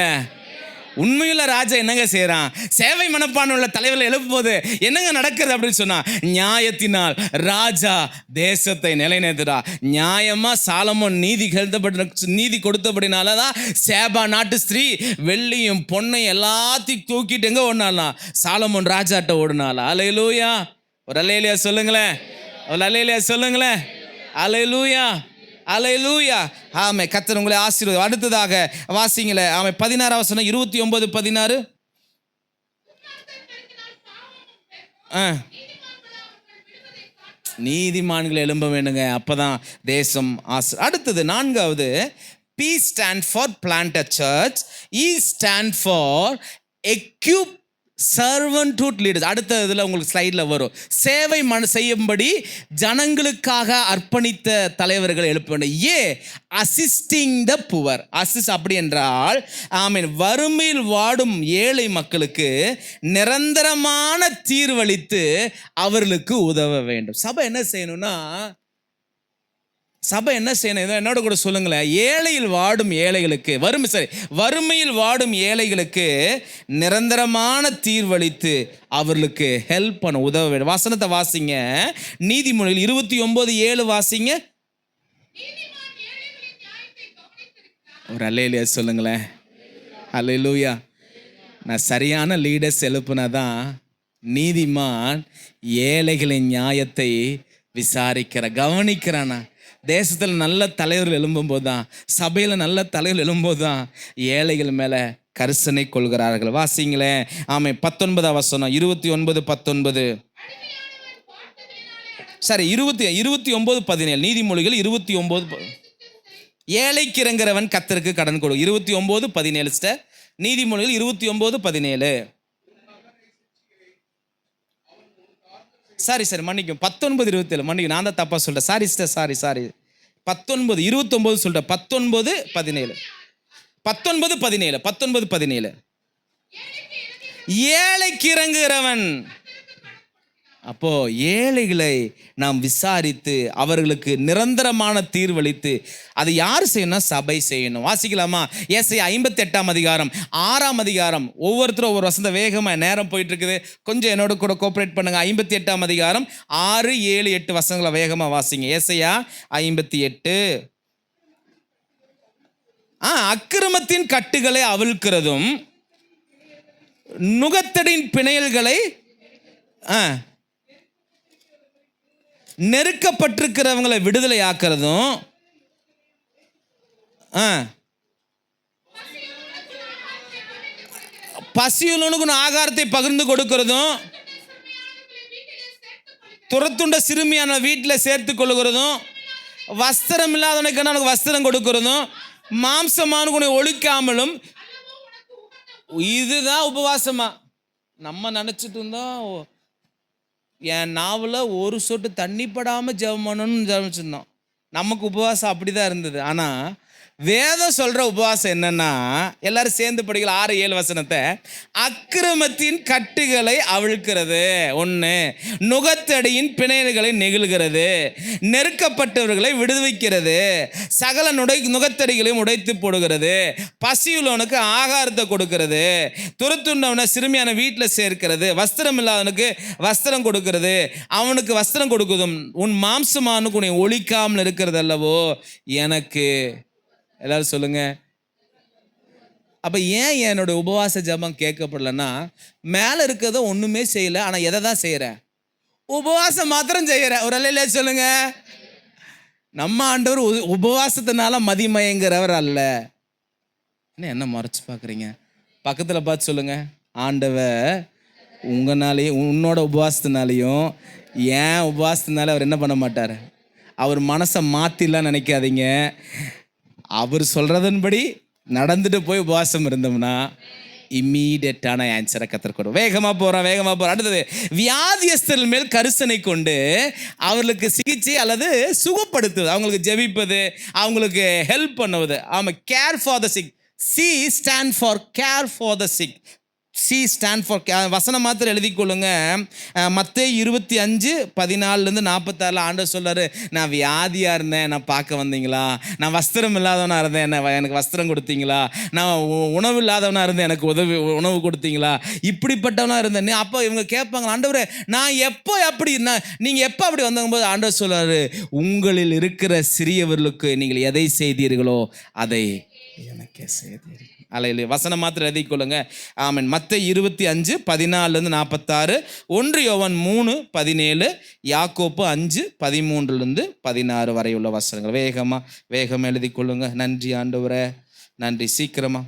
உண்மையுள்ள ராஜா என்னங்க செய்யறான்? சேவை மனப்பான்மை உள்ள தலைவர்களை எழுப்பும் போது என்னங்க நடக்குது அப்படின்னு சொன்னா, நியாயத்தினால் ராஜா தேசத்தை நிலைநிறுத்துறா. நியாயமா சாலமோன் நீதி கொடுத்தபடினாலதான் சேபா நாட்டு ஸ்திரீ வெள்ளியும் பொன்னையும் எல்லாத்தையும் தூக்கிட்டு எங்க ஓடினாலாம்? சாலமோன் ராஜாட்ட ஓடினாலா? அல்லேலூயா. ஒரு அல்லேலூயா சொல்லுங்களேன். ஒரு அல்லேலூயா சொல்லுங்களேன். அல்லேலூயா. அல்லேலூயா. ஆமே, கர்த்தர் உங்களை ஆசீர்வதிப்பார். அடுத்ததாக வாசிங்களே. ஆமே, 16ஆம் வசனம் 29:16. நீதிமான்கள் எழும்ப வேண்டுங்க, அப்பதான் தேசம் அடுத்தது 4வது, P stand for plant a church, E stand for equip servanthood leaders. அடுத்த இதில் உங்களுக்கு ஸ்லைடில் வரும். சேவை செய்யும்படி ஜனங்களுக்காக அர்ப்பணித்த தலைவர்கள் எழுப்ப வேண்டும். Assisting the poor. அசிஸ்ட் அப்படி என்றால் வறுமையில் வாடும் ஏழை மக்களுக்கு நிரந்தரமான தீர்வளித்து அவர்களுக்கு உதவ வேண்டும். சபை என்ன செய்யணும்னா, சபை என்ன செய்யணும்? என்னோட கூட சொல்லுங்களேன். ஏழையில் வாடும் ஏழைகளுக்கு, வறுமையில் வாடும் ஏழைகளுக்கு நிரந்தரமான தீர்வளித்து அவர்களுக்கு ஹெல்ப் பண்ண உதவ வேண்டும். வசனத்தை வாசிங்க. நீதிமொழியில் 29:7 வாசிங்க. ஒரு அல்லேலூயா சொல்லுங்களேன். அல்லேலூயா. நான் சரியான லீடர்ஸ் எழுப்புனாதான் நீதிமான் ஏழைகளின் நியாயத்தை விசாரிக்கிற கவனிக்கிறானா? தேசத்தில் நல்ல தலைவர்கள் எழும்பும்போது தான், சபையில் நல்ல தலைவர்கள் எழும்போது தான் ஏழைகள் மேலே கரிசனை கொள்கிறார்கள். வாசிங்களேன். ஆமை 19 வசனம் 29-19. சரி 29-17. நீதிமொழிகள் 29. ஏழைக்கு இறங்குறவன் கர்த்தருக்கு கடன் கொடு. 29-17. நீதிமொழிகள் 29-17. சாரி மன்னிக்கும் 19-27. மன்னிக்கும், நான் தான் தப்பா சொல்றேன். சாரி 19-29 சொல்றேன். 19-17. 19-17. ஏழைக்கு இறங்குகிறவன். அப்போ ஏழைகளை நாம் விசாரித்து அவர்களுக்கு நிரந்தரமான தீர்வளித்து அதை யார் செய்யணும்? சபை செய்யணும். வாசிக்கலாமா? ஏசாயா 58 6 ஒவ்வொருத்தரும் ஒவ்வொரு வசந்த வேகமாக நேரம் போயிட்டு இருக்குது. கொஞ்சம் என்னோட கூட கோஆப்ரேட் பண்ணுங்க. 58 6, 7, 8 வசனங்களை வேகமாக வாசிங்க. ஏசாயா 58. அக்கிரமத்தின் கட்டுகளை அவிழ்க்கிறதும் நுகத்தடின் பிணையல்களை நெருக்கப்பட்டிருக்கிறவங்களை விடுதலை ஆக்கிறதும் பசியுள்ளவனுக்கு ஆகாரத்தை பகிர்ந்து கொடுக்கிறதும் துரத்துண்ட சிறுமியான வீட்டில் சேர்த்து கொள்ளுகிறதும் வஸ்திரம் இல்லாதவனுக்கு அவனுக்கு வஸ்திரம் கொடுக்கிறதும் மாம்சமானவனை ஒழிக்காமலும். இதுதான் உபவாசமா? நம்ம நினச்சிட்டு இருந்தோம் என் நாவில் ஒரு சொட்டு தண்ணி படாமல் ஜெபம் பண்ணணும்னு ஜெபிச்சிருந்தோம். நமக்கு உபவாசம் அப்படி தான் இருந்தது. ஆனால் வேதம் சொல்கிற உபவாசம் என்னன்னா, எல்லாரும் சேர்ந்து படிக்கல 6, 7 வசனத்தை. அக்கிரமத்தின் கட்டுகளை அவிழ்க்கிறது 1, நுகத்தடியின் பிணையல்களை நெகிழ்கிறது, நெருக்கப்பட்டவர்களை விடுவிக்கிறது, சகல நுகத்தடிகளையும் உடைத்து போடுகிறது, பசியுள்ளவனுக்கு ஆகாரத்தை கொடுக்கிறது, துரத்துண்டவனை சிறுமியான வீட்டில் சேர்க்கிறது, வஸ்திரம் இல்லாதவனுக்கு வஸ்திரம் கொடுக்கிறது, அவனுக்கு வஸ்திரம் கொடுக்குதும், உன் மாம்சமானுக்கு உன்னை ஒழிக்காமல் இருக்கிறது அல்லவோ எனக்கு. எல்லாரும் சொல்லுங்க. அப்போ ஏன் என்னோட உபவாச ஜெபம் கேட்கப்படலன்னா, மேலே இருக்கிறத ஒன்றுமே செய்யலை, ஆனால் எதை தான் செய்கிறேன்? உபவாசம் மாத்திரம் செய்கிறேன். ஒரு அல்ல சொல்லுங்க. நம்ம ஆண்டவர் உபவாசத்தினால மதிமயங்கிறவர் அல்ல. என்ன மறைச்சு பார்க்குறீங்க? பக்கத்தில் பார்த்து சொல்லுங்க, ஆண்டவர் உங்களாலேயும் உன்னோட உபவாசத்தினாலையும் ஏன் உபவாசத்தினால அவர் என்ன பண்ண மாட்டார்? அவர் மனசை மாற்றிலாம் நினைக்காதீங்க. அவர் சொல்கிறதன்படி நடந்துட்டு போய் உபவாசம் இருந்தோம்னா இம்மீடியட்டான ஆன்சரை கற்றுக்கணும். வேகமாக போகிறோம். அடுத்தது, வியாதியஸ்தர்கள் மேல் கரிசனை கொண்டு அவர்களுக்கு சிகிச்சை அல்லது சுகப்படுத்துவது, அவங்களுக்கு ஜெபிப்பது, அவங்களுக்கு ஹெல்ப் பண்ணுவது. Care for the sick. C stand for care for the sick. C stand for வசனம் மாத்திரம் எழுதி கொள்ளுங்க. மத்தேயு 25:14-46 ஆண்டவர் சொல்றாரு, நான் வியாதியாக இருந்தேன், நான் பார்க்க வந்தீங்களா? நான் வஸ்திரம் இல்லாதவனாக இருந்தேன், எனக்கு வஸ்திரம் கொடுத்தீங்களா? நான் உணவு இல்லாதவனாக இருந்தேன், எனக்கு உணவு கொடுத்தீங்களா? இப்படிப்பட்டவனாக இருந்தேன். அப்போ இவங்க கேட்பாங்க, ஆண்டவரே நான் எப்போ அப்படி நீங்கள் எப்போ அப்படி வந்தபோது ஆண்டவர் சொல்றாரு, உங்களில் இருக்கிற சிறியவர்களுக்கு நீங்கள் எதை செய்தீர்களோ அதை எனக்கே செய்தீர்கள். அல்ல வசனம் மாத்திரம் எழுதி கொள்ளுங்க. ஆமென். மத்தேயு 25:14-46, 1 யோவான் 3:17, யாக்கோப்பு 5:13-16 வரை உள்ள வசனங்கள் வேகமாக எழுதி கொள்ளுங்க. நன்றி ஆண்டவரே, நன்றி. சீக்கிரமா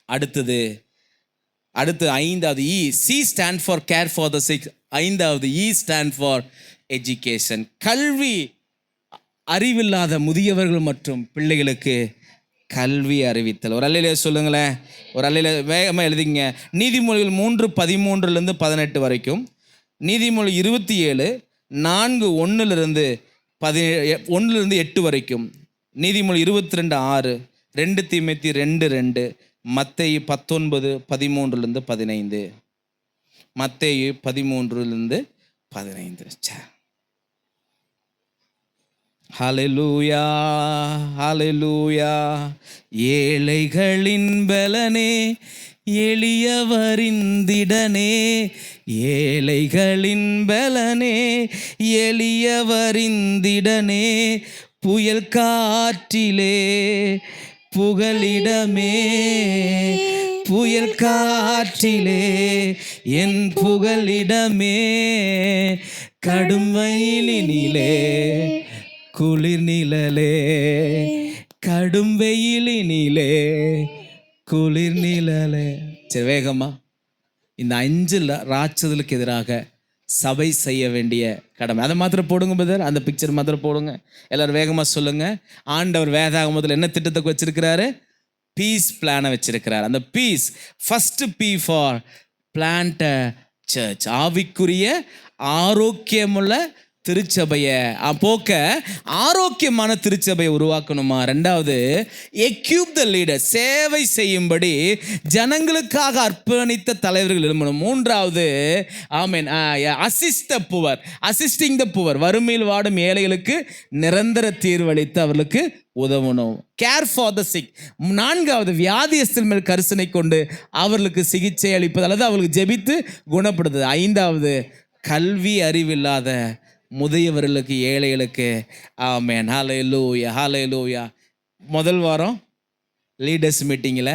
அடுத்து 5வது E. C stand for care for the sick. 5வது இ ஸ்டாண்ட் ஃபார் எஜுகேஷன். கல்வி. அறிவில்லாத முதியவர்கள் மற்றும் பிள்ளைகளுக்கு கல்வி அறிவித்தல். ஒரு அல்லையில சொல்லுங்களேன். ஒரு அல்லையில வேகமாக எழுதிங்க. நீதிமொழிகள் 3:13-18 வரைக்கும். நீதிமொழி 27 4:1-8 வரைக்கும். நீதிமொழி 22:6, 2 தீமோத்தேயு 2:2, மத்தேயு 19:13-15, மத்தேயு 13-15. ஹல்லேலூயா, ஹல்லேலூயா. ஏழைகளின் பலனே, எளியவரின் திடனே, ஏழைகளின் பலனே, எளியவரின் திடனே, புயல் காற்றிலே புகலிடமே, புயல் காற்றிலே என் புகலிடமே, கடும் வெயிலினிலே குளிர் நிழலே, கடும் வெயிலினிலே குளிர் நிழலே. சரி, வேகமா இந்த 5 ராட்சதலுக்கு எதிராக சபை செய்ய வேண்டிய கடமை, அதை மாத்திரம் போடுங்க பிரதர். அந்த பிக்சர் மாத்திரம் போடுங்க. எல்லாரும் வேகமாக சொல்லுங்க. ஆண்டவர் வேதாகமத்தில் என்ன திட்டத்தை வச்சிருக்கிறாரு? பீஸ் பிளானை வச்சிருக்கிறார். அந்த peace, first P for plant church, ஆவிக்குரிய ஆரோக்கியமுள்ள திருச்சபையை போக்க ஆரோக்கியமான திருச்சபையை உருவாக்கணுமா. 2வது, எக்யூப் த லீடர், சேவை செய்யும்படி ஜனங்களுக்காக அர்ப்பணித்த தலைவர்கள் எழும்பணும். 3வது, ஆமென், assist the poor, assisting the poor, வறுமையில் வாடும் ஏழைகளுக்கு நிரந்தர தீர்வளித்து அவர்களுக்கு உதவணும். Care for the sick. 4வது, வியாதியஸ்தர் மேல் கரிசனை கொண்டு அவர்களுக்கு சிகிச்சை அளிப்பது அல்லது அவர்களுக்கு ஜெபித்து குணப்படுத்துது. 5வது, கல்வி அறிவில்லாத முதியவர்களுக்கு ஏழைகளுக்கு, ஆமென், ஹல்லேலூயா ஹல்லேலூயா. முதல் வாரம் லீடர்ஸ் மீட்டிங்கில்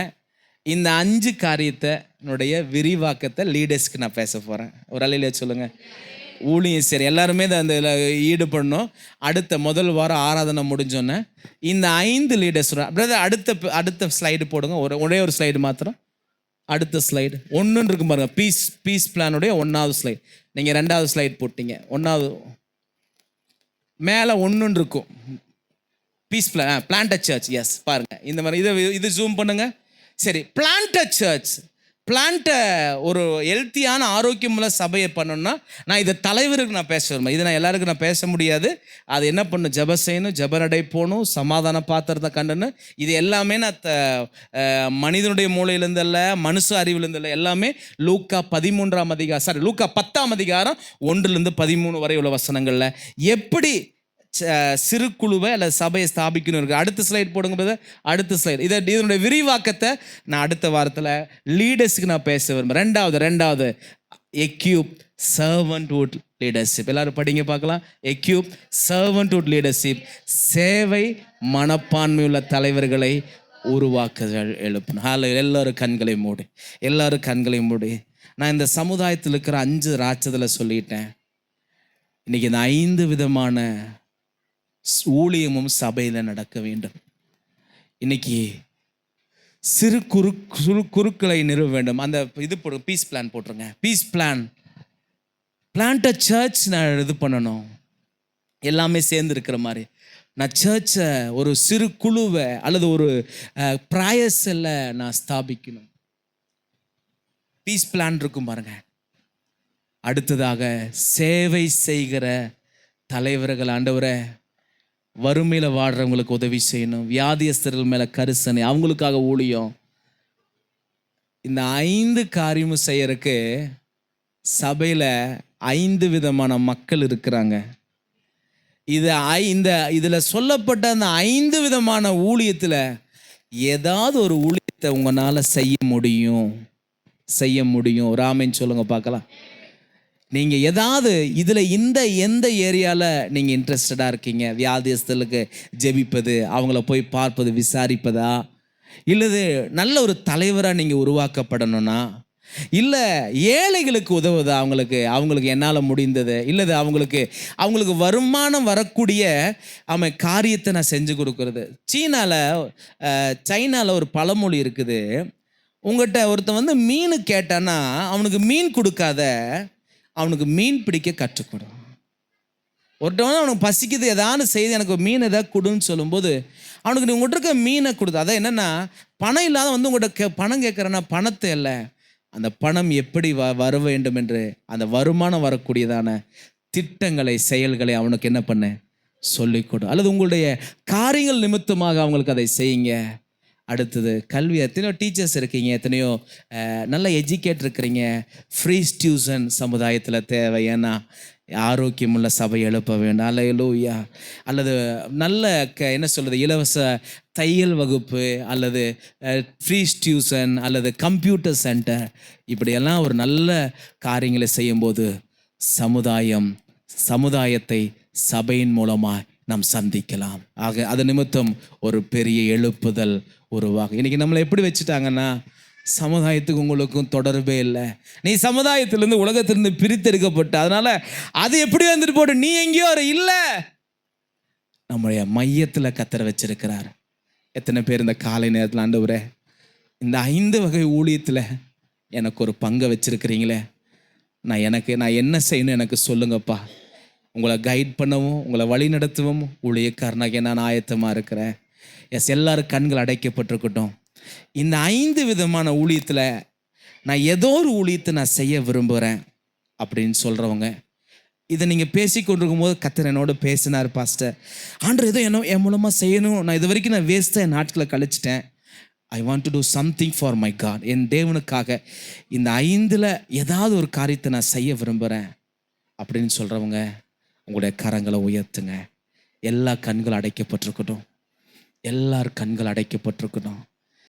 இந்த 5 காரியத்தினுடைய விரிவாக்கத்தை லீடர்ஸ்க்கு நான் பேச போகிறேன். ஒரு அல்லேலூயா சொல்லுங்கள். ஊழியம் சரி, எல்லாருமே அந்த ஈடுபடணும். அடுத்த முதல் வாரம் ஆராதனை முடிஞ்சோன்னே இந்த 5 லீடர்ஸ் பிரதர் அடுத்த ஸ்லைடு போடுங்க. ஒரே ஒரு ஸ்லைடு மாத்திரம். அடுத்த ஸ்லைடு 1 இருக்கும் பாருங்க. பீஸ் பிளானுடைய 1வது ஸ்லைடு. நீங்கள் 2வது ஸ்லைடு போட்டீங்க. 1வது மேலே 1 இருக்கும். Peace plan, plant church. Yes, பாருங்க இந்த மாதிரி இது ஜூம் பண்ணுங்க. சரி, பிளான்ட் சர்ச், பிளான்ட்டை ஒரு ஹெல்த்தியான ஆரோக்கியமுள்ள சபையை பண்ணணும்னா நான் இதை தலைவருக்கு நான் பேச வருவேன். இது நான் எல்லாருக்கும் நான் பேச முடியாது. அது என்ன பண்ணணும்? ஜெபம் செய்யணும், ஜெப நடை போகணும், சமாதான பாத்திரத்தை கண்டணும். இது எல்லாமே நான் மனிதனுடைய மூளையிலேருந்து இல்லை, மனுஷ அறிவிலேருந்து இல்லை, எல்லாமே லூக்கா 13ஆம் அதிகாரம், லூக்கா 10ஆம் அதிகாரம் 1-13 வரை உள்ள வசனங்களில் எப்படி சிறு குழுவை அல்லது சபையை ஸ்தாபிக்கணும் இருக்கு. அடுத்த ஸ்லைட் போடுங்க பிரதர். அடுத்த ஸ்லைட். இதனுடைய விரிவாக்கத்தை நான் அடுத்த வாரத்தில் லீடர்ஸுக்கு நான் பேச விரும்புகிறேன். 2வது எக்யூப் சர்வன்ட்ஹுட் லீடர்ஷிப். எல்லாரும் படிங்க பார்க்கலாம். எக்யூப் சர்வன்ட்ஹுட் லீடர்ஷிப், சேவை மனப்பான்மையுள்ள தலைவர்களை உருவாக்குதல் எழுப்பணும். எல்லாரும் கண்களை மூடி, எல்லாரும் கண்களை மூடி. நான் இந்த சமுதாயத்தில் இருக்கிற 5 ராட்சதலை சொல்லிட்டேன். இன்னைக்கு இந்த 5 விதமான ஊழியமும் சபையில் நடக்க வேண்டும். இன்னைக்கு சிறு குருக்களை நிறுவ வேண்டும். அந்த இது போடு, பீஸ் பிளான் போட்டுருங்க. பீஸ் பிளான், பிளான்ட் சர்ச் நான் இது பண்ணணும். எல்லாமே சேர்ந்து இருக்கிற மாதிரி நான் சர்ச்சை ஒரு சிறு குழுவை அல்லது ஒரு பிராயஸில் நான் ஸ்தாபிக்கணும். பீஸ் பிளான் இருக்கும் பாருங்க. அடுத்ததாக சேவை செய்கிற தலைவர்கள், ஆண்டவரே வறுமையில் வாடுறவங்களுக்கு உதவி செய்யணும், வியாதியஸ்தர்கள் மேலே கரிசனை, அவங்களுக்காக ஊழியம். இந்த 5 காரியமும் செய்யறதுக்கு சபையில் 5 விதமான மக்கள் இருக்கிறாங்க. இதில் சொல்லப்பட்ட அந்த 5 விதமான ஊழியத்தில் ஏதாவது ஒரு ஊழியத்தை உங்களால் செய்ய முடியும். ராமன் சொல்லுங்க பார்க்கலாம். நீங்கள் ஏதாவது இதில் எந்த ஏரியாவில் நீங்கள் இன்ட்ரெஸ்டடாக இருக்கீங்க? வியாதியஸ்தலுக்கு ஜெபிப்பது, அவங்கள போய் பார்ப்பது, விசாரிப்பதா, இல்லது நல்ல ஒரு தலைவராக நீங்கள் உருவாக்கப்படணும்னா, இல்லை ஏழைகளுக்கு உதவுதா, அவங்களுக்கு என்னால் முடிந்தது, இல்லது அவங்களுக்கு வருமானம் வரக்கூடிய காரியத்தை நான் செஞ்சு கொடுக்கறது. சைனாவில் ஒரு பழமொழி இருக்குது. உங்கள்கிட்ட ஒருத்தன் மீன் கேட்டான்னா அவனுக்கு மீன் கொடுக்காத, அவனுக்கு மீன் பிடிக்க கற்றுக்கொடும். ஒருத்தவன் அவனுக்கு பசிக்குது, ஏதாவது செய்து எனக்கு மீன் ஏதாவது கொடுன்னு சொல்லும்போது அவனுக்கு நீ உங்கள்கிட்ட இருக்க மீனை கொடுத்து, அதான் என்னென்னா பணம் இல்லாத உங்கள்கிட்ட பணம் கேட்குறேன்னா பணத்தை இல்லை, அந்த பணம் எப்படி வர வேண்டும் என்று அந்த வருமானம் வரக்கூடியதான திட்டங்களை, செயல்களை அவனுக்கு என்ன பண்ண சொல்லிக்கொடும். அல்லது உங்களுடைய காரியங்கள் நிமித்தமாக அவங்களுக்கு அதை செய்யுங்க. அடுத்தது கல்வி. எத்தனையோ டீச்சர்ஸ் இருக்கீங்க, எத்தனையோ நல்ல எஜுகேட் இருக்கிறீங்க. ஃப்ரீ டியூஷன் சமுதாயத்தில் தேவை. ஏன்னா ஆரோக்கியமுள்ள சபை எழுப்ப வேண்டும். அல்லேலூயா. அல்லது நல்ல என்ன சொல்கிறது, இலவச தையல் வகுப்பு அல்லது ஃப்ரீ டியூஷன் அல்லது கம்ப்யூட்டர் சென்டர், இப்படியெல்லாம் ஒரு நல்ல காரியங்களை செய்யும்போது சமுதாயத்தை சபையின் மூலமாக நாம் சந்திக்கலாம். ஆக அது நிமித்தம் ஒரு பெரிய எழுப்புதல் உருவாகும். இன்றைக்கி நம்மளை எப்படி வச்சுட்டாங்கன்னா, சமுதாயத்துக்கு உங்களுக்கும் தொடர்பே இல்லை, நீ சமுதாயத்திலேருந்து உலகத்திலிருந்து பிரித்தெடுக்கப்பட்ட, அதனால் அது எப்படி வந்துட்டு போட்டு நீ எங்கேயோ இல்லை, நம்முடைய மையத்தில் கத்தரை வச்சிருக்கிறார். எத்தனை பேர் இந்த காலை நேரத்தில் ஆண்டவரே இந்த 5 வகை ஊழியத்தில் எனக்கு ஒரு பங்கை வச்சிருக்கிறீங்களே, நான் என்ன செய்யணும் எனக்கு சொல்லுங்கப்பா. உங்களை கைட் பண்ணவும் உங்களை வழி நடத்தவும் ஊழியக்காரனாக நான் ஆயத்தமாக இருக்கிறேன். எல்லாரும் கண்கள் அடைக்கப்பட்டிருக்கட்டும். இந்த 5 விதமான ஊழியத்தில் நான் ஏதோ ஒரு ஊழியத்தை நான் செய்ய விரும்புகிறேன் அப்படின்னு சொல்கிறவங்க, இதை நீங்கள் பேசிக்கொண்டிருக்கும் போது கர்த்தர் என்னோட பேசினார், பாஸ்டர் ஆண்டவர் ஏதோ என் மூலமாக செய்யணும், நான் இது வரைக்கும் நான் வேஸ்ட்டாக என் நாட்களை கழிச்சிட்டேன், I want to do something for my God, என் தேவனுக்காக இந்த 5ல் ஏதாவது ஒரு காரியத்தை நான் செய்ய விரும்புகிறேன் அப்படின்னு சொல்கிறவங்க உங்களுடைய கரங்களை உயர்த்துங்க. எல்லா கண்கள் அடைக்கப்பட்டிருக்கட்டும். எல்லார் கண்கள் அடைக்கப்பட்டிருக்கட்டும்.